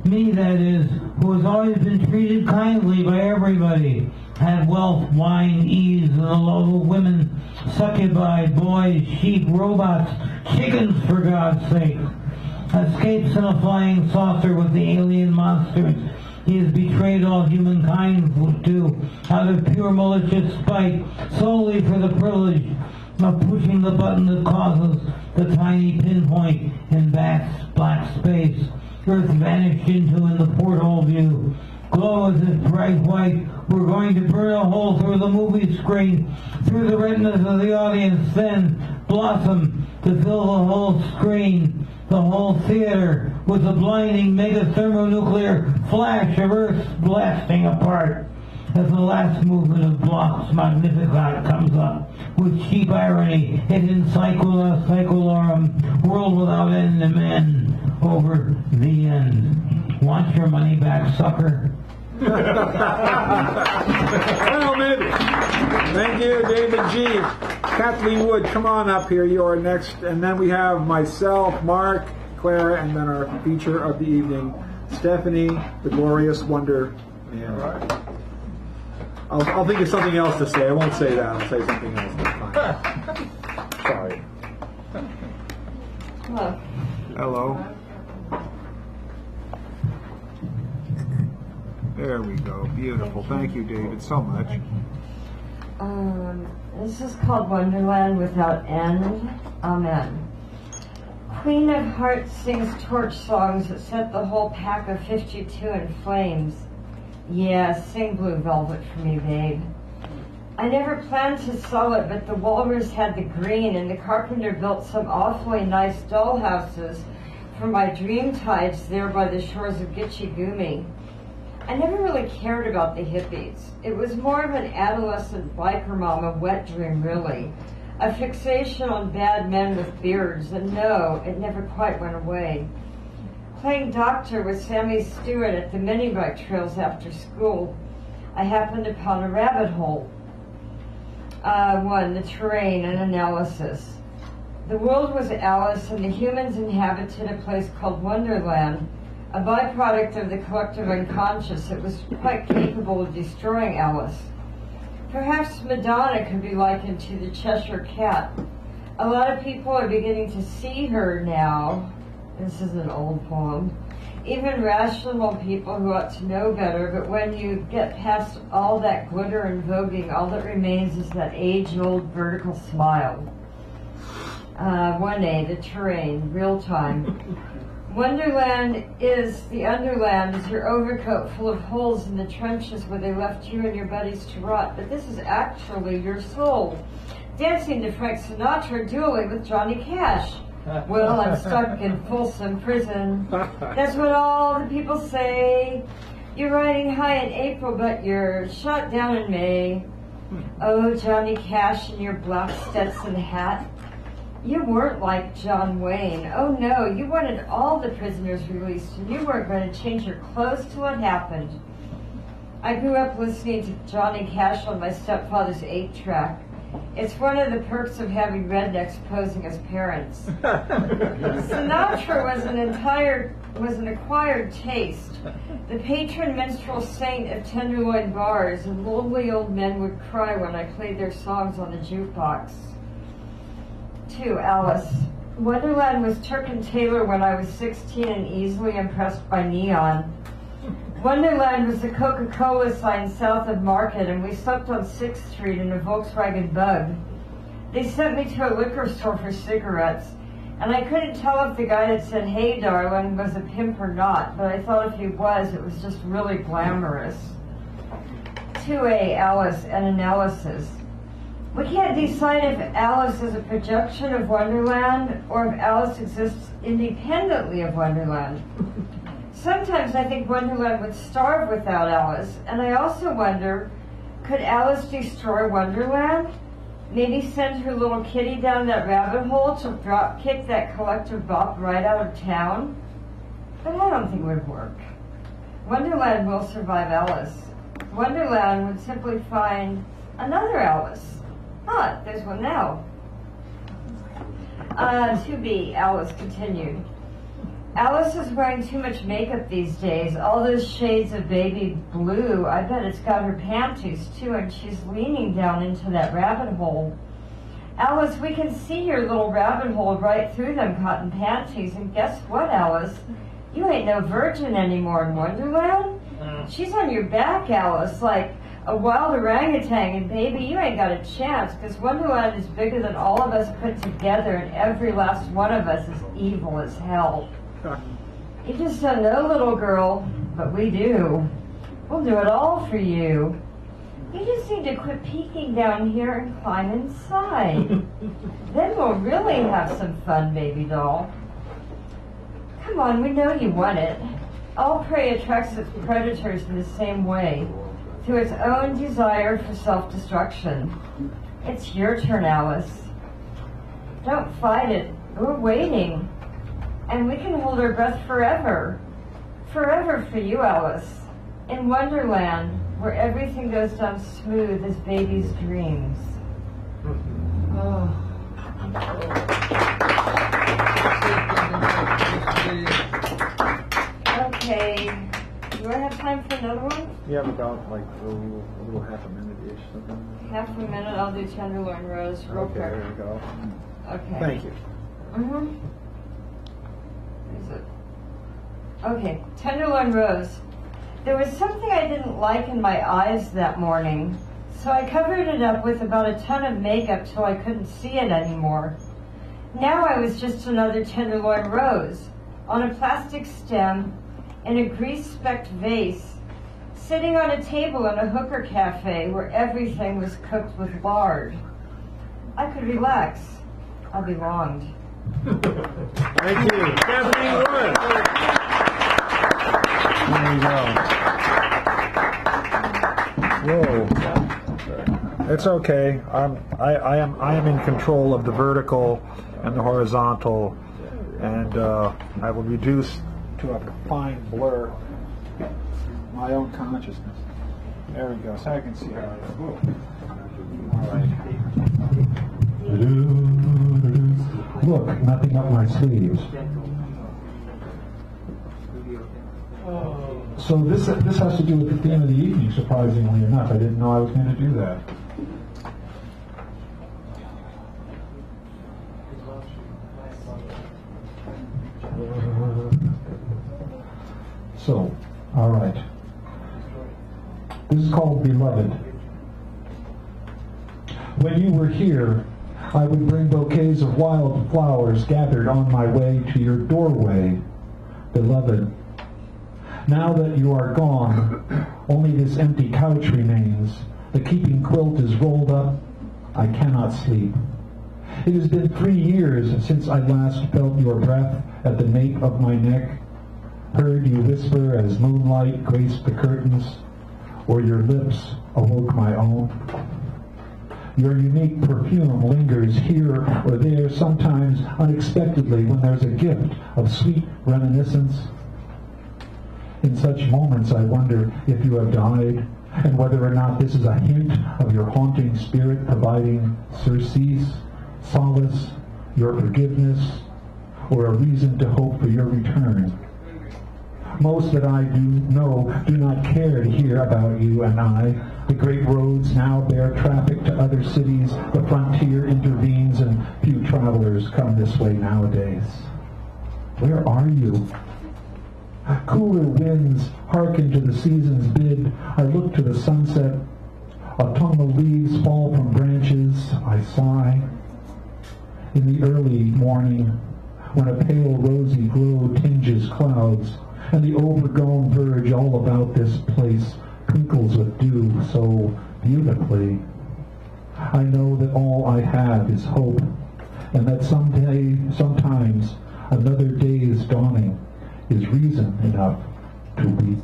me that is, who has always been treated kindly by everybody, had wealth, wine, ease, and the love of women, succubi, boys, sheep, robots, chickens for God's sake, escapes in a flying saucer with the alien monsters he has betrayed all humankind to, out of pure malicious spite, solely for the privilege of pushing the button that causes the tiny pinpoint in vast black space Earth vanished into in the porthole view. Glow as if bright white were going to burn a hole through the movie screen, through the retinas of the audience, then blossom to fill the whole screen, the whole theater, with a blinding mega-thermonuclear flash of Earth blasting apart. As the last movement of Bloch's Magnificat comes up, with cheap irony, et in saecula saeculorum, world without end, amen, over the end. Want your money back, sucker? Well, maybe. Thank you, David G. Kathleen Wood, come on up here. You are next. And then we have myself, Mark, Clara, and then our feature of the evening, Stephanie, the Glorious Wonder Man. I'll think of something else to say. I won't say that. I'll say something else. That's fine. Sorry. Hello. Hello. There we go. Beautiful. Thank you, David, so much. This is called Wonderland Without End. Amen. Queen of Hearts sings torch songs that set the whole pack of 52 in flames. Yeah, sing Blue Velvet for me, babe. I never planned to sell it, but the walrus had the green, and the carpenter built some awfully nice dollhouses for my dream tides there by the shores of Gitche Gumi. I never really cared about the hippies. It was more of an adolescent biker mama wet dream, really. A fixation on bad men with beards, and no, it never quite went away. Playing doctor with Sammy Stewart at the mini-bike trails after school, I happened upon a rabbit hole. One, the terrain and analysis. The world was Alice, and the humans inhabited a place called Wonderland, a byproduct of the collective unconscious that was quite capable of destroying Alice. Perhaps Madonna could be likened to the Cheshire Cat. A lot of people are beginning to see her now. This is an old poem. Even rational people who ought to know better, but when you get past all that glitter and voguing, all that remains is that age-old vertical smile. 1A, the terrain, real time. Wonderland is the underland, is your overcoat full of holes in the trenches where they left you and your buddies to rot, but this is actually your soul. Dancing to Frank Sinatra, dueling with Johnny Cash. Well, I'm stuck in Folsom Prison. That's what all the people say. You're riding high in April, but you're shot down in May. Oh, Johnny Cash in your black Stetson hat. You weren't like John Wayne. Oh no, you wanted all the prisoners released, and you weren't going to change your clothes till it happened. I grew up listening to Johnny Cash on my stepfather's 8-track. It's one of the perks of having rednecks posing as parents. Sinatra was an acquired taste, the patron minstrel saint of tenderloin bars, and lonely old men would cry when I played their songs on the jukebox. 2, Alice. Wonderland was Turk and Taylor when I was 16 and easily impressed by neon. Wonderland was the Coca-Cola sign south of Market, and we slept on 6th Street in a Volkswagen Bug. They sent me to a liquor store for cigarettes, and I couldn't tell if the guy that said, "Hey, darling," was a pimp or not, but I thought if he was, it was just really glamorous. 2A, Alice and analysis. We can't decide if Alice is a projection of Wonderland or if Alice exists independently of Wonderland. Sometimes I think Wonderland would starve without Alice, and I also wonder, could Alice destroy Wonderland? Maybe send her little kitty down that rabbit hole to drop kick that collective bop right out of town? But I don't think it would work. Wonderland will survive Alice. Wonderland would simply find another Alice. Ah, there's one now. 2B, Alice continued. Alice is wearing too much makeup these days. All those shades of baby blue. I bet it's got her panties too, and she's leaning down into that rabbit hole. Alice, we can see your little rabbit hole right through them cotton panties. And guess what, Alice? You ain't no virgin anymore in Wonderland. She's on your back, Alice, like a wild orangutan, and baby, you ain't got a chance, because Wonderland is bigger than all of us put together, and every last one of us is evil as hell. You just don't know, little girl, but we do. We'll do it all for you. You just need to quit peeking down here and climb inside. Then we'll really have some fun, baby doll. Come on, we know you want it. All prey attracts its predators in the same way, through its own desire for self-destruction. It's your turn, Alice. Don't fight it. We're waiting. And we can hold our breath forever. Forever for you, Alice. In Wonderland, where everything goes down smooth as baby's dreams. Oh. Okay. Do I have time time for another one? You have about like a little half a minute-ish, something. Half a minute, I'll do Tenderloin Rose real Okay, quick. there you go. Okay. Thank you. Is it? Okay, Tenderloin Rose. There was something I didn't like in my eyes that morning, so I covered it up with about a ton of makeup till I couldn't see it anymore. Now I was just another Tenderloin Rose, on a plastic stem, in a grease-specked vase, sitting on a table in a hooker cafe where everything was cooked with lard. I could relax. I belonged. Thank you. Kathleen Wood. There you go. Whoa. It's okay. I am in control of the vertical and the horizontal, and I will reduce to a fine blur my own consciousness. There we go. So I can see how it is. All right. Look, nothing up my sleeves. So this has to do with the theme of the evening, surprisingly enough. I didn't know I was going to do that. So, all right. This is called Beloved. When you were here, I would bring bouquets of wild flowers gathered on my way to your doorway, beloved. Now that you are gone, only this empty couch remains. The keeping quilt is rolled up. I cannot sleep. It has been 3 years since I last felt your breath at the nape of my neck, heard you whisper as moonlight graced the curtains, or your lips awoke my own. Your unique perfume lingers here or there, sometimes unexpectedly when there's a gift of sweet reminiscence. In such moments I wonder if you have died, and whether or not this is a hint of your haunting spirit providing surcease, solace, your forgiveness, or a reason to hope for your return. Most that I do know do not care to hear about you and I. The great roads now bear traffic to other cities. The frontier intervenes and few travelers come this way nowadays. Where are you? Cooler winds hearken to the season's bid. I look to the sunset. Autumnal leaves fall from branches. I sigh. In the early morning, when a pale rosy glow tinges clouds, and the overgrown verge all about this place twinkles with dew so beautifully, I know that all I have is hope, and that sometimes another day's dawning is reason enough to weep.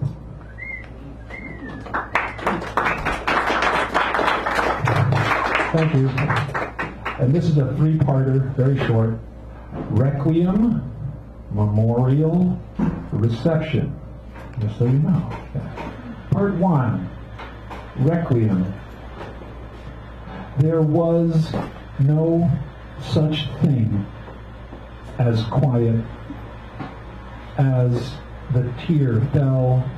Thank you. And this is a three-parter, very short. Requiem, Memorial, Reception. Just so you know. Part 1, Requiem. There was no such thing as quiet as the tear fell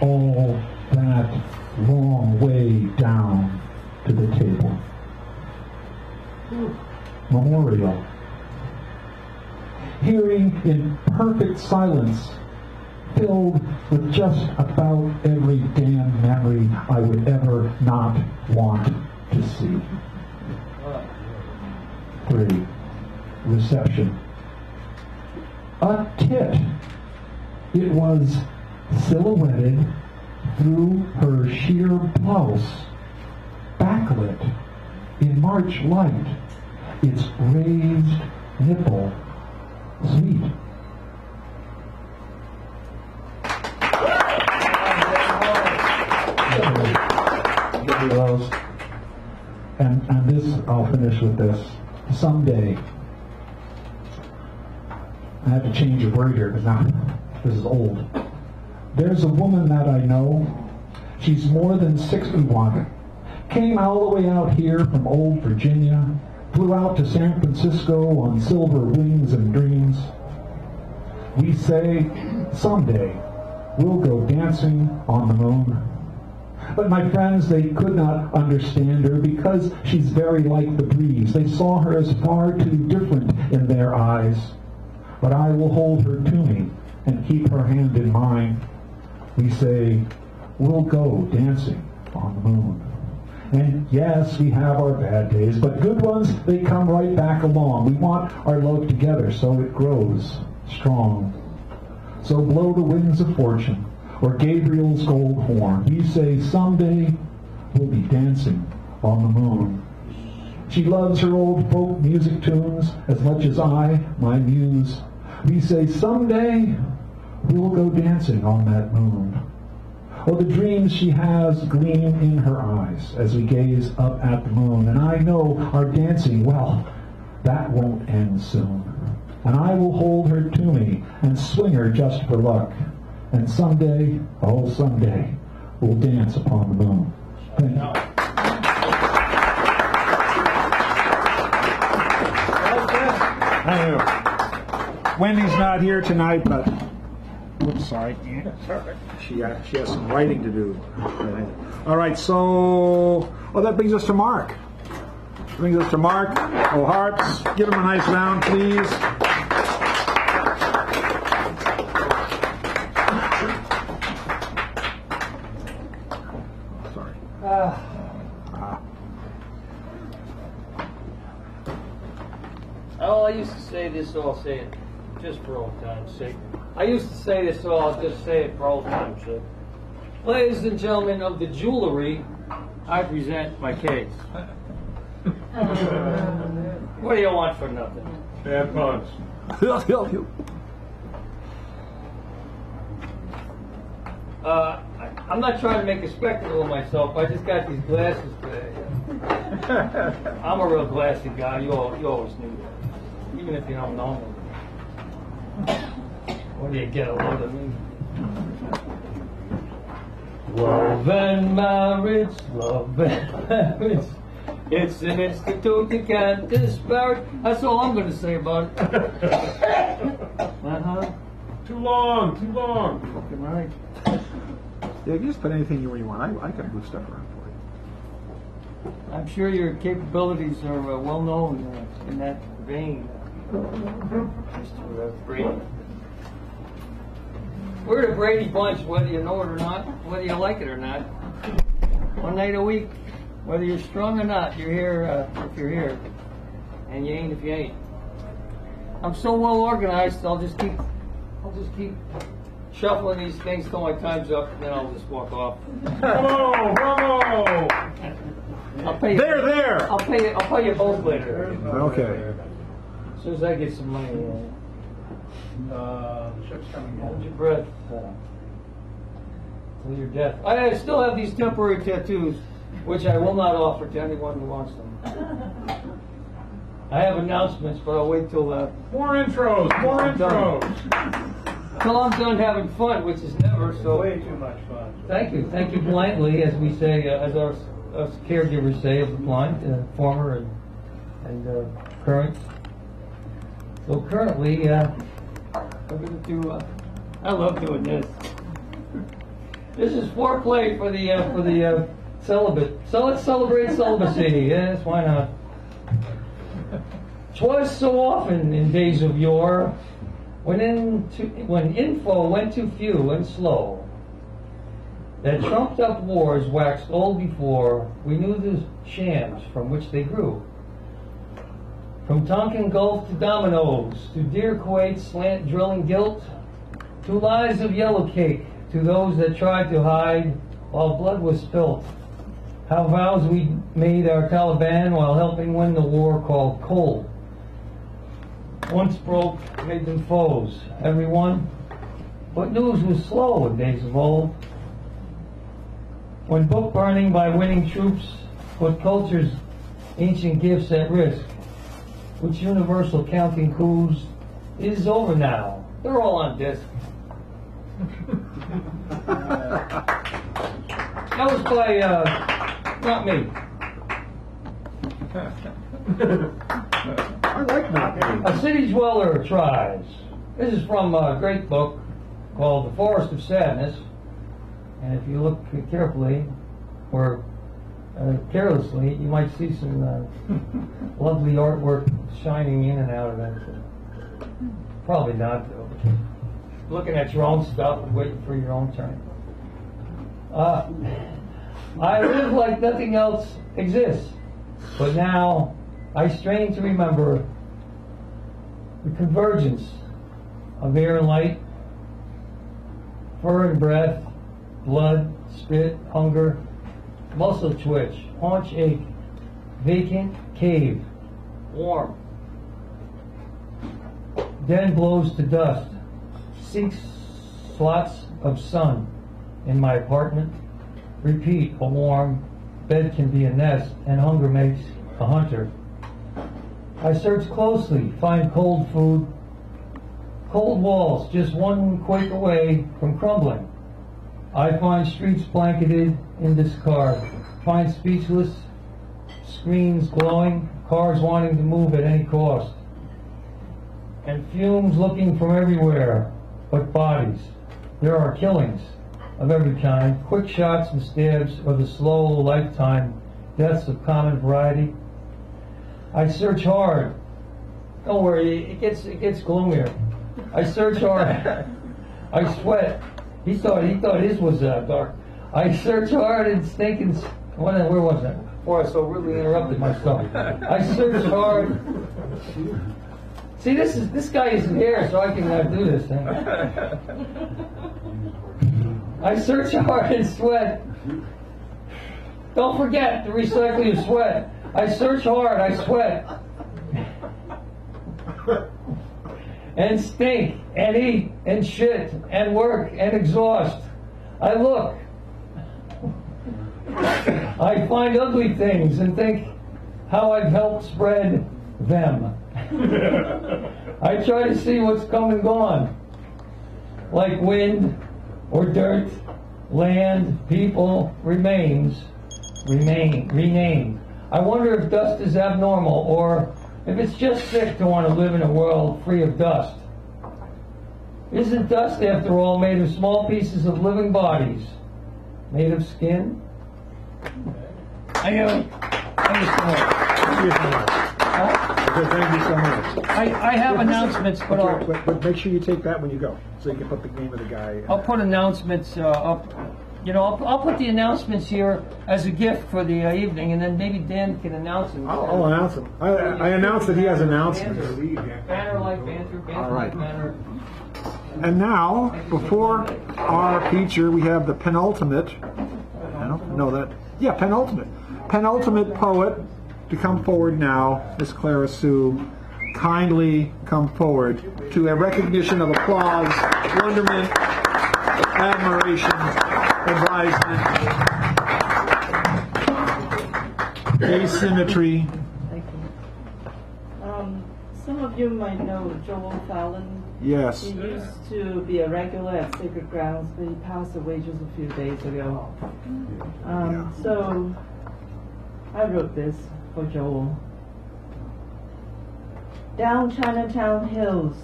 all that long way down to the table. Memorial. Hearing in perfect silence, filled with just about every damn memory I would ever not want to see. 3, Reception. A tit. It was silhouetted through her sheer blouse, backlit in March light, its raised nipple sweet. And this, I'll finish with this. Someday, I have to change a word here because now this is old. There's a woman that I know. She's more than 61. Came all the way out here from old Virginia. Flew out to San Francisco on silver wings and dreams. We say someday, we'll go dancing on the moon. But my friends, they could not understand her because she's very like the breeze. They saw her as far too different in their eyes. But I will hold her to me and keep her hand in mine. We say, we'll go dancing on the moon. And yes, we have our bad days, but good ones, they come right back along. We want our love together so it grows strong. So blow the winds of fortune, or Gabriel's gold horn. We say someday we'll be dancing on the moon. She loves her old folk music tunes as much as I, my muse. We say someday we'll go dancing on that moon. Oh, the dreams she has gleam in her eyes as we gaze up at the moon. And I know our dancing, well, that won't end soon. And I will hold her to me and swing her just for luck. And someday, oh someday, we'll dance upon the moon. Thank you. Thank you. Wendy's not here tonight, but whoops, sorry. She has some writing to do. All right, so that brings us to Mark. Oh, Harps, give him a nice round, please. Oh, I used to say this, so I'll say it just for old time's sake. I used to say this, so I'll just say it for old time's sake. Ladies and gentlemen of the jewelry, I present my case. What do you want for nothing? Bad puns. I'm not trying to make a spectacle of myself. I just got these glasses today. I'm a real glassy guy. You always knew that, even if you don't know me. What do you get a load of me? Love and marriage, it's an institute you can't disparage. That's all I'm going to say about it. Too long. Fucking right. Yeah, you just put anything you want. I can move stuff around for you. I'm sure your capabilities are well known in that vein, Mr. Brady. We're the Brady Bunch, whether you know it or not, whether you like it or not. One night a week, whether you're strong or not, you're here if you're here, and you ain't if you ain't. I'm so well organized, I'll just keep shuffling these things till my time's up, and then I'll just walk off. Bravo! I'll pay you. There! I'll pay you both later. Okay. As soon as I get some money. Ship's coming Hold your breath till your death. I still have these temporary tattoos, which I will not offer to anyone who wants them. I have announcements, but I'll wait till More intros. till I'm done having fun, which is never. So Way too much fun. thank you blindly, as we say, as us caregivers say of the blind, former and current. So currently, I'm going to do. I love doing this. This is foreplay for the celibate. So let's celebrate celibacy. Yes, why not? 'Twas so often in days of yore, when info went too few and slow, that trumped up wars waxed old before we knew the shams from which they grew. From Tonkin Gulf to dominoes, to deer Kuwait slant drilling gilt, to lies of yellow cake, to those that tried to hide while blood was spilt. How vows we made our Taliban while helping win the war called cold. Once broke, made them foes, everyone. But news was slow in days of old. When book burning by winning troops put culture's ancient gifts at risk, which universal counting coups is over now. They're all on disc. That was by, not me. I like not me. A city dweller tries. This is from a great book called The Forest of Sadness. And if you look carefully or carelessly, you might see some lovely artwork shining in and out of it. Probably not, though. Looking at your own stuff and waiting for your own turn. I live like nothing else exists, but now I strain to remember the convergence of air and light, fur and breath, blood, spit, hunger, muscle twitch, haunch ache, vacant cave, warm, then blows to dust, 6 slots of sun in my apartment, repeat, a warm bed can be a nest, and hunger makes a hunter. I search closely, find cold food, cold walls just one quake away from crumbling. I find streets blanketed in discard, find speechless screens glowing, cars wanting to move at any cost, and fumes looking from everywhere but bodies. There are killings of every kind, quick shots and stabs, or the slow lifetime deaths of common variety. I search hard. Don't worry, it gets gloomier. I search hard. I sweat. He thought his was dark. I search hard and stink and where was that? Before I so rudely interrupted myself. I search hard. See, this guy isn't here, so I can do this thing. I search hard and sweat. Don't forget to recycle your sweat. I search hard, I sweat. And stink, and eat, and shit, and work, and exhaust. I look. I find ugly things and think how I've helped spread them. I try to see what's come and gone, like wind or dirt, land, people, remains, renamed. I wonder if dust is abnormal, or if it's just sick to want to live in a world free of dust. Isn't dust, after all, made of small pieces of living bodies, made of skin? Thank you so much. Thank you so much. Thank you so much. I have announcements, but make sure you take that when you go, so you can put the name of the guy. I'll put announcements up. You know, I'll put the announcements here as a gift for the evening, and then maybe Dan can announce them. I'll announce them. I announced that he has announcements. Banner like banter, All right. like banner. And now, before our feature, we have the penultimate. I don't know that. Yeah, penultimate poet to come forward now. Miss Clara Sue, kindly come forward to a recognition of applause, wonderment, admiration, advisement, asymmetry. Thank you. Some of you might know Joel Fallon. Yes. He used to be a regular at Sacred Grounds, but he passed away just a few days ago. So I wrote this for Joel. Down Chinatown hills,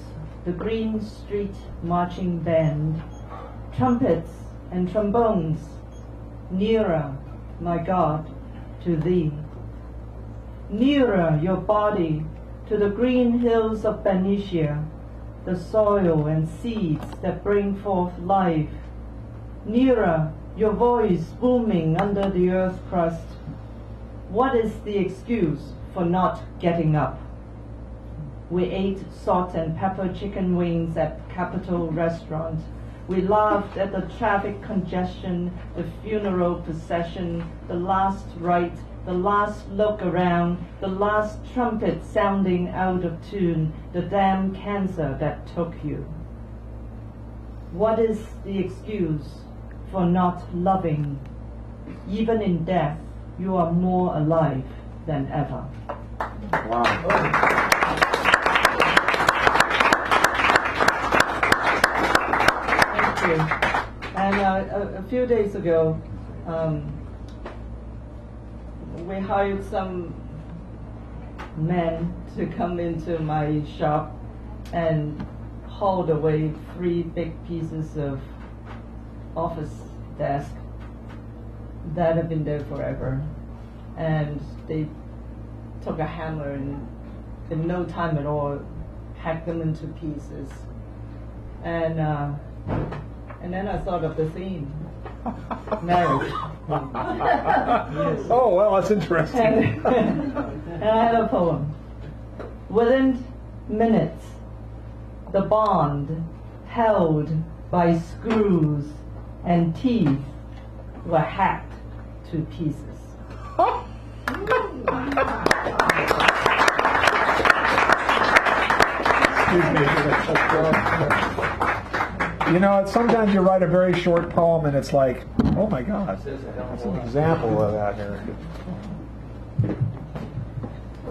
the Green Street marching band, trumpets and trombones, nearer, my God, to thee. Nearer your body to the green hills of Benicia, the soil and seeds that bring forth life. Nearer your voice booming under the earth crust. What is the excuse for not getting up? We ate salt and pepper chicken wings at Capitol Restaurant. We laughed at the traffic congestion, the funeral procession, the last rite, the last look around, the last trumpet sounding out of tune, the damn cancer that took you. What is the excuse for not loving? Even in death, you are more alive than ever. Wow. And a few days ago, we hired some men to come into my shop and hauled away 3 big pieces of office desk that have been there forever, and they took a hammer and in no time at all hacked them into pieces. And then I thought of the theme, marriage. Yes. Oh, well, that's interesting. And I had a poem. Within minutes, the bond held by screws and teeth were hacked to pieces. You know, sometimes you write a very short poem and it's like, oh my God, that's an example of that here.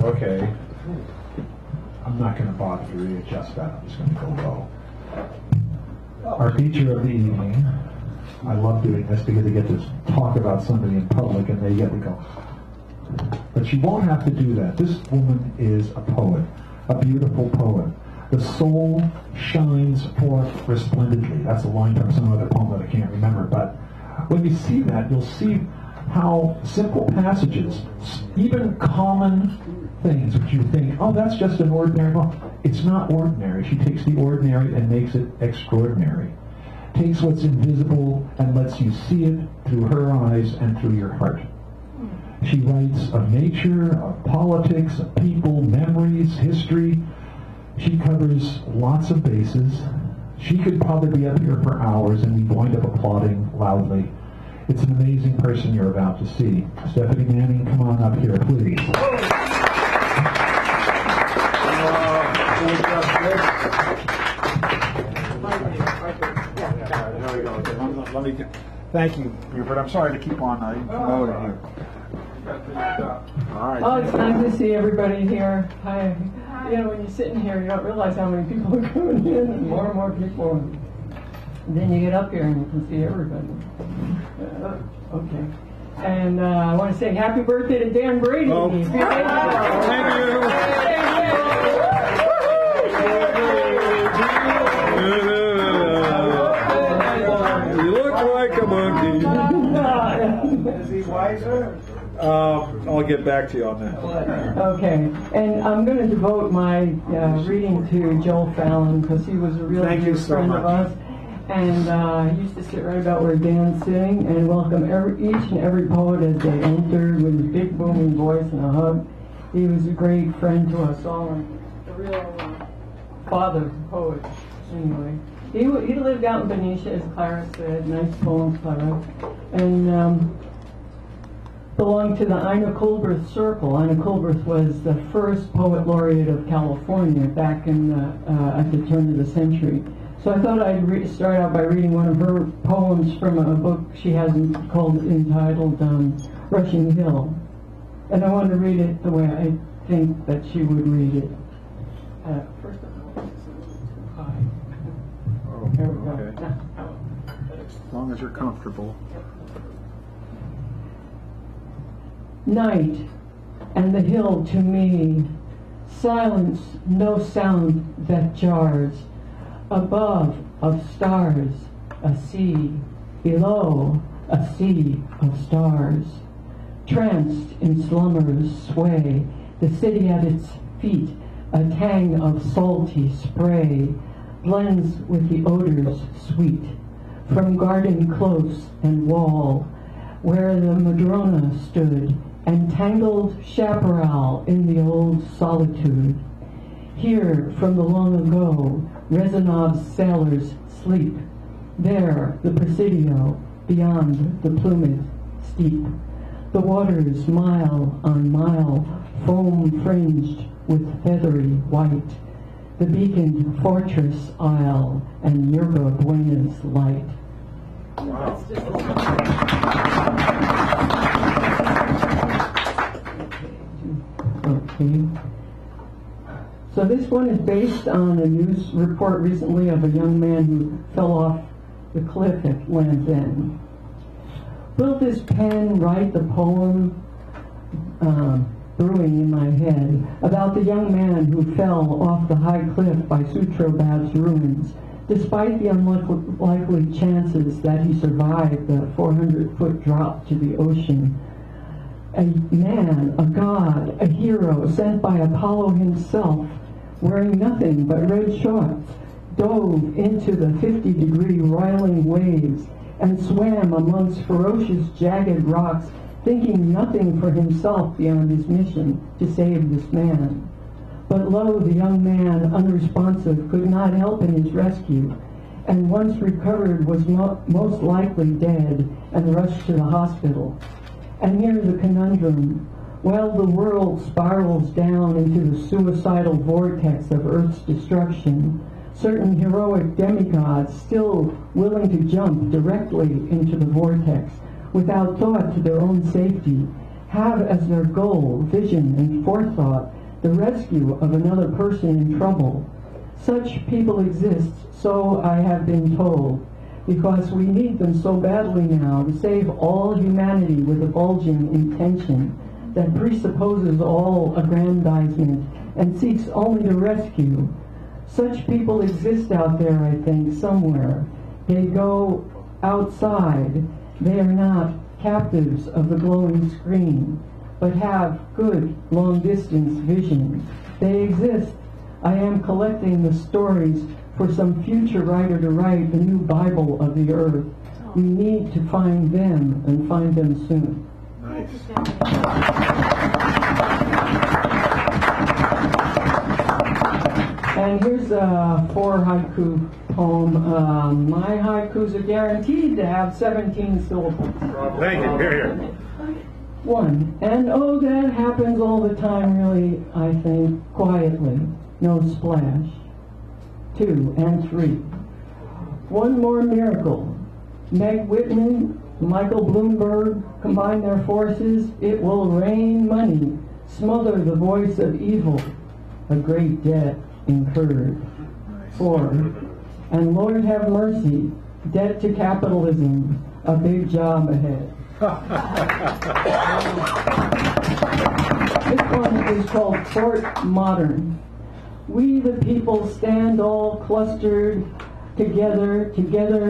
Okay. I'm not going to bother to readjust that. I'm just going to go low. Our feature of the evening, I love doing this because I get to talk about somebody in public and they get to go. But you won't have to do that. This woman is a poet, a beautiful poet. The soul shines forth resplendently. That's a line from some other poem that I can't remember. But when you see that, you'll see how simple passages, even common things which you think, oh, that's just an ordinary poem. It's not ordinary. She takes the ordinary and makes it extraordinary. Takes what's invisible and lets you see it through her eyes and through your heart. She writes of nature, of politics, of people, memories, history. She covers lots of bases. She could probably be up here for hours and we'd wind up applauding loudly. It's an amazing person you're about to see. Stephanie Manning, come on up here, please. Let me thank you, Rupert. I'm sorry to keep on promoting you. All right. Oh, it's nice to see everybody here. Hi. You know, when you're sitting here, you don't realize how many people are coming in, and more people. And then you get up here and you can see everybody. Okay. And I want to say happy birthday to Dan Brady. Oh, thank you. You look like a monkey. Is he wiser? I'll get back to you on that. Okay, and I'm going to devote my reading to Joel Fallon because he was a real dear friend of us, and he used to sit right about where Dan's sitting and welcome each and every poet as they entered with his big booming voice and a hug. He was a great friend to us all, and a real father poet. Anyway, he lived out in Benicia, as Clara said. Nice poem, Clara, and. Belonged to the Ina Coolbrith Circle. Ina Coolbrith was the first poet laureate of California back in at the turn of the century. So I thought I'd start out by reading one of her poems from a book she has entitled Rushing Hill. And I wanted to read it the way I think that she would read it. First of all, it's too high. Oh, there we go. Okay. As long as you're comfortable. Night and the hill to me, silence, no sound that jars. Above of stars, a sea. Below, a sea of stars. Tranced in slumber's sway, the city at its feet, a tang of salty spray, blends with the odors sweet, from garden close and wall, where the Madrona stood, and tangled chaparral in the old solitude. Here, from the long ago, Rezanov's sailors sleep. There, the Presidio, beyond the plummet steep. The waters, mile on mile, foam-fringed with feathery white. The beaconed fortress isle, and Yerba Buena's light. Wow. Okay. So this one is based on a news report recently of a young man who fell off the cliff at Land's End. Will this pen write the poem brewing in my head about the young man who fell off the high cliff by Sutrobad's ruins, despite the unlikely chances that he survived the 400-foot drop to the ocean. A man, a god, a hero sent by Apollo himself, wearing nothing but red shorts, dove into the 50-degree roiling waves and swam amongst ferocious jagged rocks, thinking nothing for himself beyond his mission to save this man. But lo, the young man, unresponsive, could not help in his rescue, and once recovered was most likely dead and rushed to the hospital. And here's a conundrum. While the world spirals down into the suicidal vortex of Earth's destruction, certain heroic demigods, still willing to jump directly into the vortex without thought to their own safety, have as their goal, vision, and forethought the rescue of another person in trouble. Such people exist, so I have been told, because we need them so badly now to save all humanity with a bulging intention that presupposes all aggrandizement and seeks only to rescue. Such people exist out there, I think, somewhere. They go outside. They are not captives of the glowing screen, but have good long-distance vision. They exist. I am collecting the stories for some future writer to write the new Bible of the earth. We need to find them and find them soon. Nice. And here's a 4 haiku poem. My haikus are guaranteed to have 17 syllables. Thank you. Here, here. 1. And oh, that happens all the time, really, I think, quietly. No splash. 2 and 3. One more miracle. Meg Whitman, Michael Bloomberg combine their forces. It will rain money, smother the voice of evil. A great debt incurred. 4. And Lord have mercy, debt to capitalism, a big job ahead. This one is called Fort Modern. We the people stand all clustered together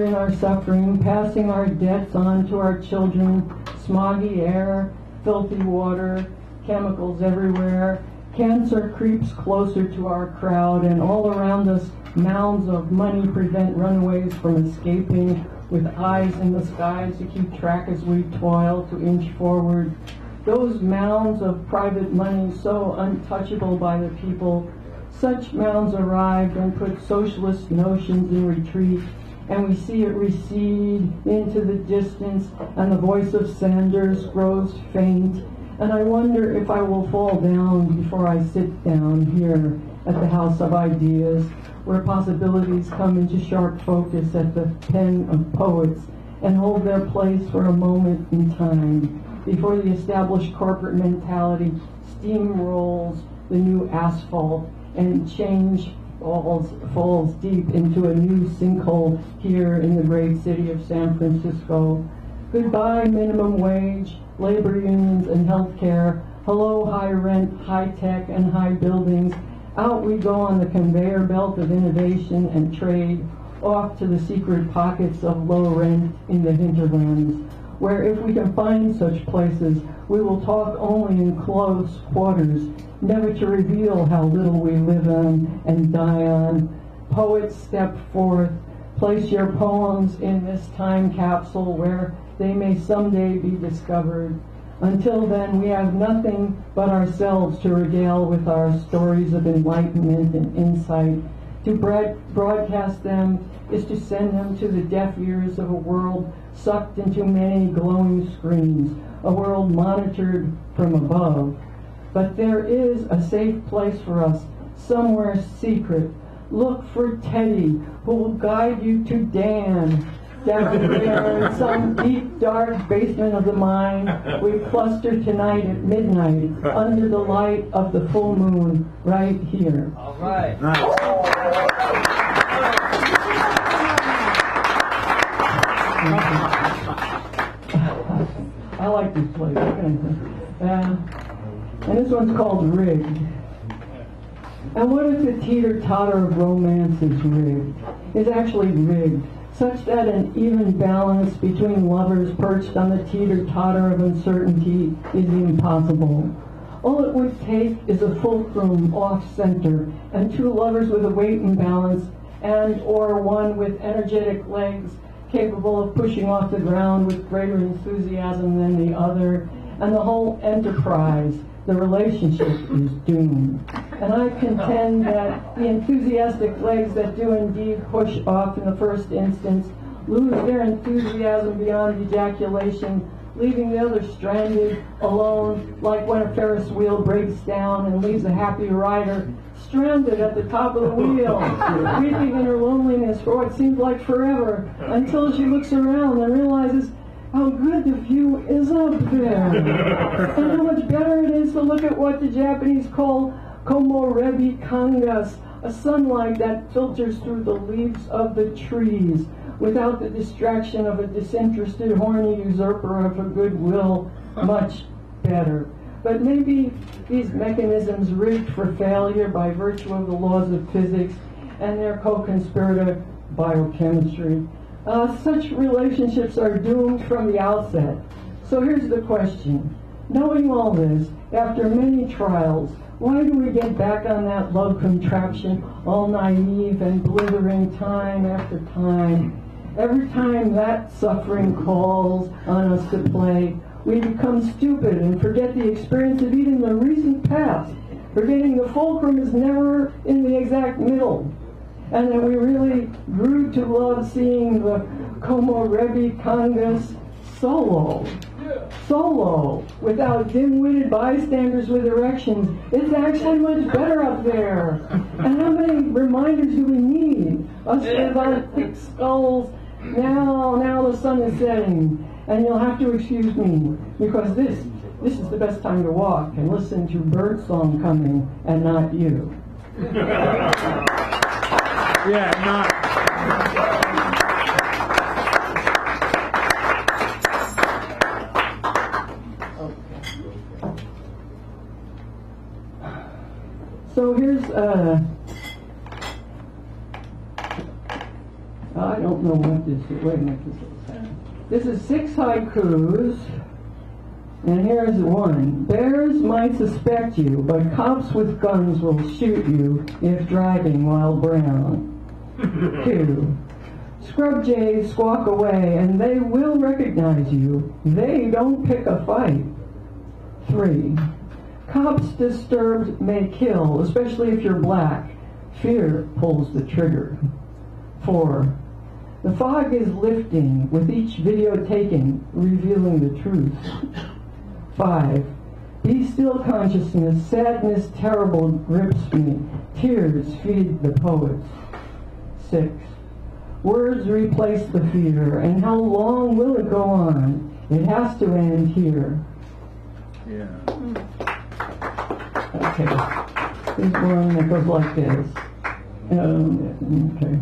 in our suffering, passing our debts on to our children, smoggy air, filthy water, chemicals everywhere. Cancer creeps closer to our crowd, and all around us mounds of money prevent runaways from escaping, with eyes in the skies to keep track as we toil to inch forward. Those mounds of private money so untouchable by the people, such mounds arrived and put socialist notions in retreat, and we see it recede into the distance, and the voice of Sanders grows faint, and I wonder if I will fall down before I sit down here at the House of Ideas, where possibilities come into sharp focus at the pen of poets and hold their place for a moment in time before the established corporate mentality steamrolls the new asphalt and change falls deep into a new sinkhole here in the great city of San Francisco. Goodbye minimum wage, labor unions and health care. Hello high rent, high tech and high buildings. Out we go on the conveyor belt of innovation and trade, off to the secret pockets of low rent in the hinterlands, where if we can find such places, we will talk only in close quarters, never to reveal how little we live on and die on. Poets, step forth, place your poems in this time capsule where they may someday be discovered. Until then, we have nothing but ourselves to regale with our stories of enlightenment and insight. To broadcast them is to send them to the deaf ears of a world sucked into many glowing screens, a world monitored from above. But there is a safe place for us, somewhere secret. Look for Teddy, who will guide you to Dan. Down there in some deep, dark basement of the mind, we cluster tonight at midnight under the light of the full moon right here. All right. Nice. I like this place. And this one's called Rigged. And what if the teeter-totter of romance is rigged? Is actually rigged, such that an even balance between lovers perched on the teeter-totter of uncertainty is impossible. All it would take is a fulcrum off-center and two lovers with a weight imbalance, and or one with energetic legs capable of pushing off the ground with greater enthusiasm than the other, and the whole enterprise, the relationship, is doomed. And I contend that the enthusiastic legs that do indeed push off in the first instance lose their enthusiasm beyond ejaculation, leaving the other stranded, alone, like when a Ferris wheel breaks down and leaves a happy rider stranded at the top of the wheel, weeping in her loneliness for what seems like forever, until she looks around and realizes how good the view is up there, and how much better it is to look at what the Japanese call komorebi kangas, a sunlight that filters through the leaves of the trees, without the distraction of a disinterested, horny usurper of her goodwill. Much better. But maybe these mechanisms rigged for failure by virtue of the laws of physics and their co-conspirator biochemistry. Such relationships are doomed from the outset. So here's the question. Knowing all this, after many trials, why do we get back on that love contraption, all naive and blithering time after time? Every time that suffering calls on us to play, we become stupid and forget the experience of even the recent past, forgetting the fulcrum is never in the exact middle, and that we really grew to love seeing the komorebi kangas solo, without dim-witted bystanders with erections. It's actually much better up there. And how many reminders do we need? Us with our thick skulls. Now the sun is setting, and you'll have to excuse me, because this is the best time to walk and listen to birdsong coming, and not you. Yeah, not. So here's I don't know what this is. Wait a minute. This is 6 haikus, and here's one. Bears might suspect you, but cops with guns will shoot you if driving while brown. 2. Scrub jays squawk away, and they will recognize you. They don't pick a fight. 3. Cops disturbed may kill, especially if you're black. Fear pulls the trigger. 4. The fog is lifting, with each video taken, revealing the truth. 5. Be still consciousness, sadness terrible grips me, tears feed the poets. 6. Words replace the fear, and how long will it go on? It has to end here. Yeah. Okay. Here's one that goes like this. Okay.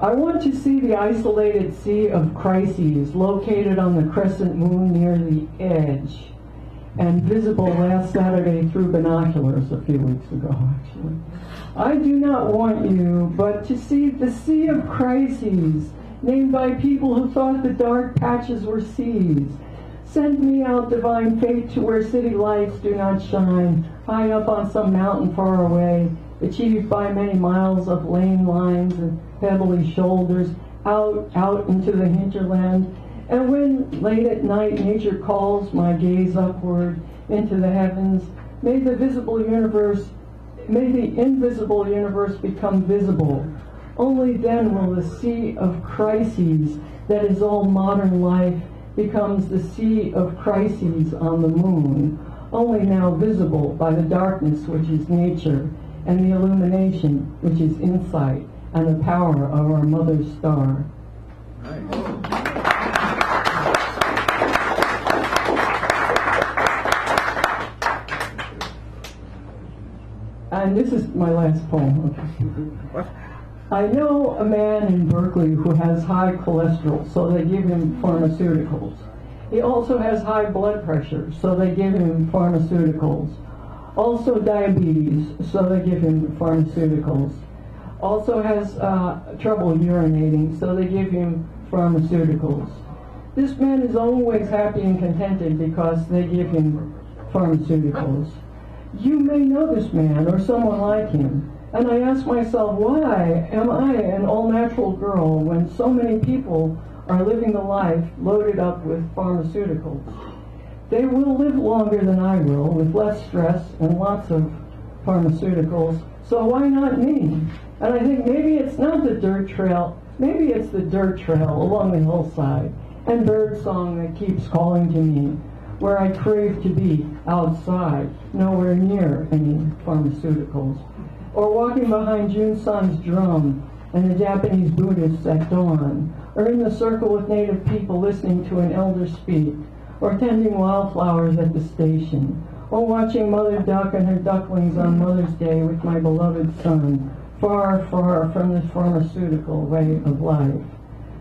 I want to see the isolated sea of crises located on the crescent moon near the edge, and visible last Saturday through binoculars a few weeks ago, actually. I do not want you, but to see the sea of crises, named by people who thought the dark patches were seas. Send me out, divine fate, to where city lights do not shine, high up on some mountain far away, achieved by many miles of lane lines and pebbly shoulders, out into the hinterland. And when late at night nature calls my gaze upward into the heavens, may the invisible universe become visible. Only then will the sea of crises that is all modern life becomes the sea of crises on the moon, only now visible by the darkness which is nature, and the illumination which is insight, and the power of our mother star. And this is my last poem. Okay. I know a man in Berkeley who has high cholesterol, so they give him pharmaceuticals. He also has high blood pressure, so they give him pharmaceuticals. Also diabetes, so they give him pharmaceuticals. Also has trouble urinating, so they give him pharmaceuticals. This man is always happy and contented because they give him pharmaceuticals. You may know this man or someone like him, and I ask myself, why am I an all-natural girl when so many people are living the life loaded up with pharmaceuticals? They will live longer than I will, with less stress and lots of pharmaceuticals, so why not me? And I think maybe it's not the dirt trail, maybe it's the dirt trail along the hillside, and bird song that keeps calling to me, where I crave to be outside, nowhere near any pharmaceuticals. Or walking behind June Sun's drum and the Japanese Buddhists at dawn, or in the circle with native people listening to an elder speak, or tending wildflowers at the station, or watching Mother Duck and her ducklings on Mother's Day with my beloved son, far, far from this pharmaceutical way of life.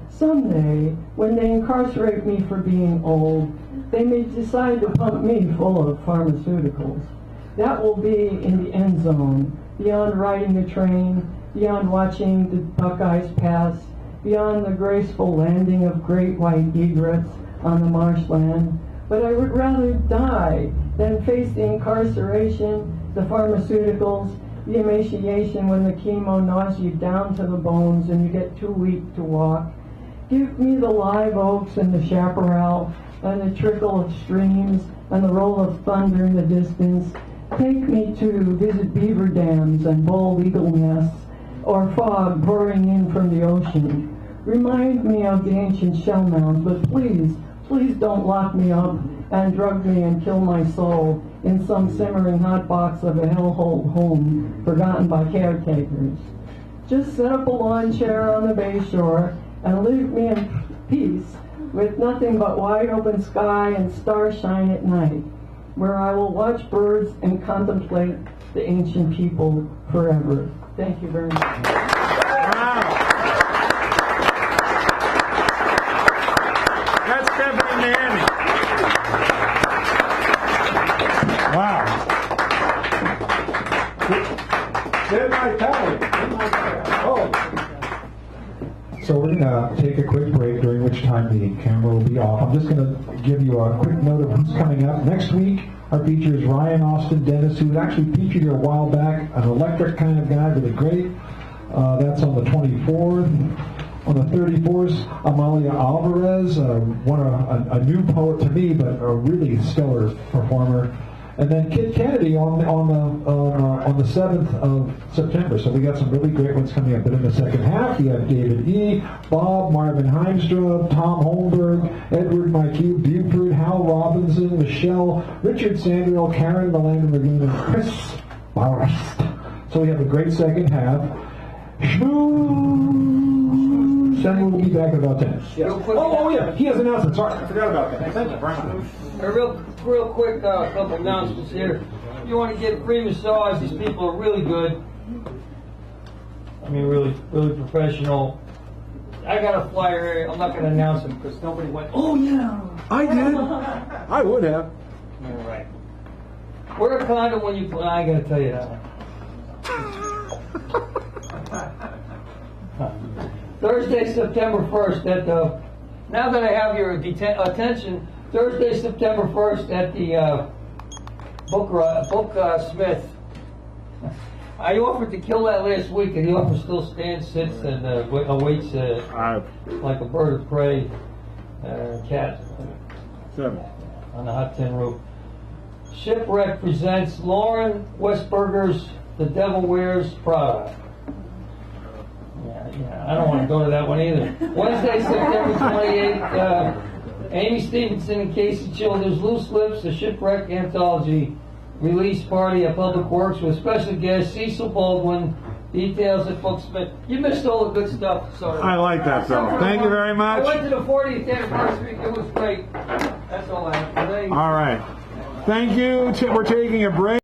Someday, when they incarcerate me for being old, they may decide to pump me full of pharmaceuticals. That will be in the end zone, beyond riding the train, beyond watching the Buckeyes pass, beyond the graceful landing of great white egrets on the marshland. But I would rather die than face the incarceration, the pharmaceuticals, the emaciation when the chemo gnaws you down to the bones and you get too weak to walk. Give me the live oaks and the chaparral and the trickle of streams and the roll of thunder in the distance. Take me to visit beaver dams and bald eagle nests or fog pouring in from the ocean. Remind me of the ancient shell mounds, but please, please don't lock me up and drug me and kill my soul in some simmering hot box of a hellhole home forgotten by caretakers. Just set up a lawn chair on the bay shore and leave me in peace with nothing but wide open sky and starshine at night, where I will watch birds and contemplate the ancient people forever. Thank you very much. Wow. That's Stephanie Miami. Wow. Did my tally. Oh. So we're going to take a quick break, during which time the camera will be off. I'm just going to give you a quick note of who's coming up. Next week, our feature is Ryan Austin Dennis, who was actually featured here a while back, an electric kind of guy, really great. That's on the 24th. On the 31st, Amalia Alvarez, a new poet to me, but a really stellar performer. And then Kid Kennedy on the 7th of September. So we got some really great ones coming up. But in the second half, you have David E., Bob, Marvin Heimstra, Tom Holmberg, Edward Mikey, Buford, Hal Robinson, Michelle, Richard Sandrill, Karen Melinda Lagoon, and Chris Forrest. So we have a great second half. Then we'll be back in about 10. Yeah. Oh, yeah, he has announcements. Sorry, I forgot about that. Thank you, Brian. A real quick couple announcements here. If you want to get free massage, these people are really good. I mean, really, really professional. I got a flyer here. I'm not going to announce it because nobody went, oh, yeah. I did. I would have. All right. Wear a condom when you I got to tell you that one. Thursday, September 1st at the, now that I have your attention, Thursday, September 1st at the Book Smith. I offered to kill that last week, and the offer still stands, sits, and awaits like a bird of prey, cat. 7. On the hot tin roof. Shipwreck presents Lauren Westberger's The Devil Wears Prada. Yeah, I don't want to go to that one either. Wednesday, September 28th, Amy Stevenson and Casey Childers, Loose Lips, a Shipwreck Anthology release party at Public Works with special guest Cecil Baldwin. Details at Booksmith. You missed all the good stuff. So I like that, though. Thank you very much. I went to the 40th anniversary. It was great. That's all I have to say. All right. Thank you. We're taking a break.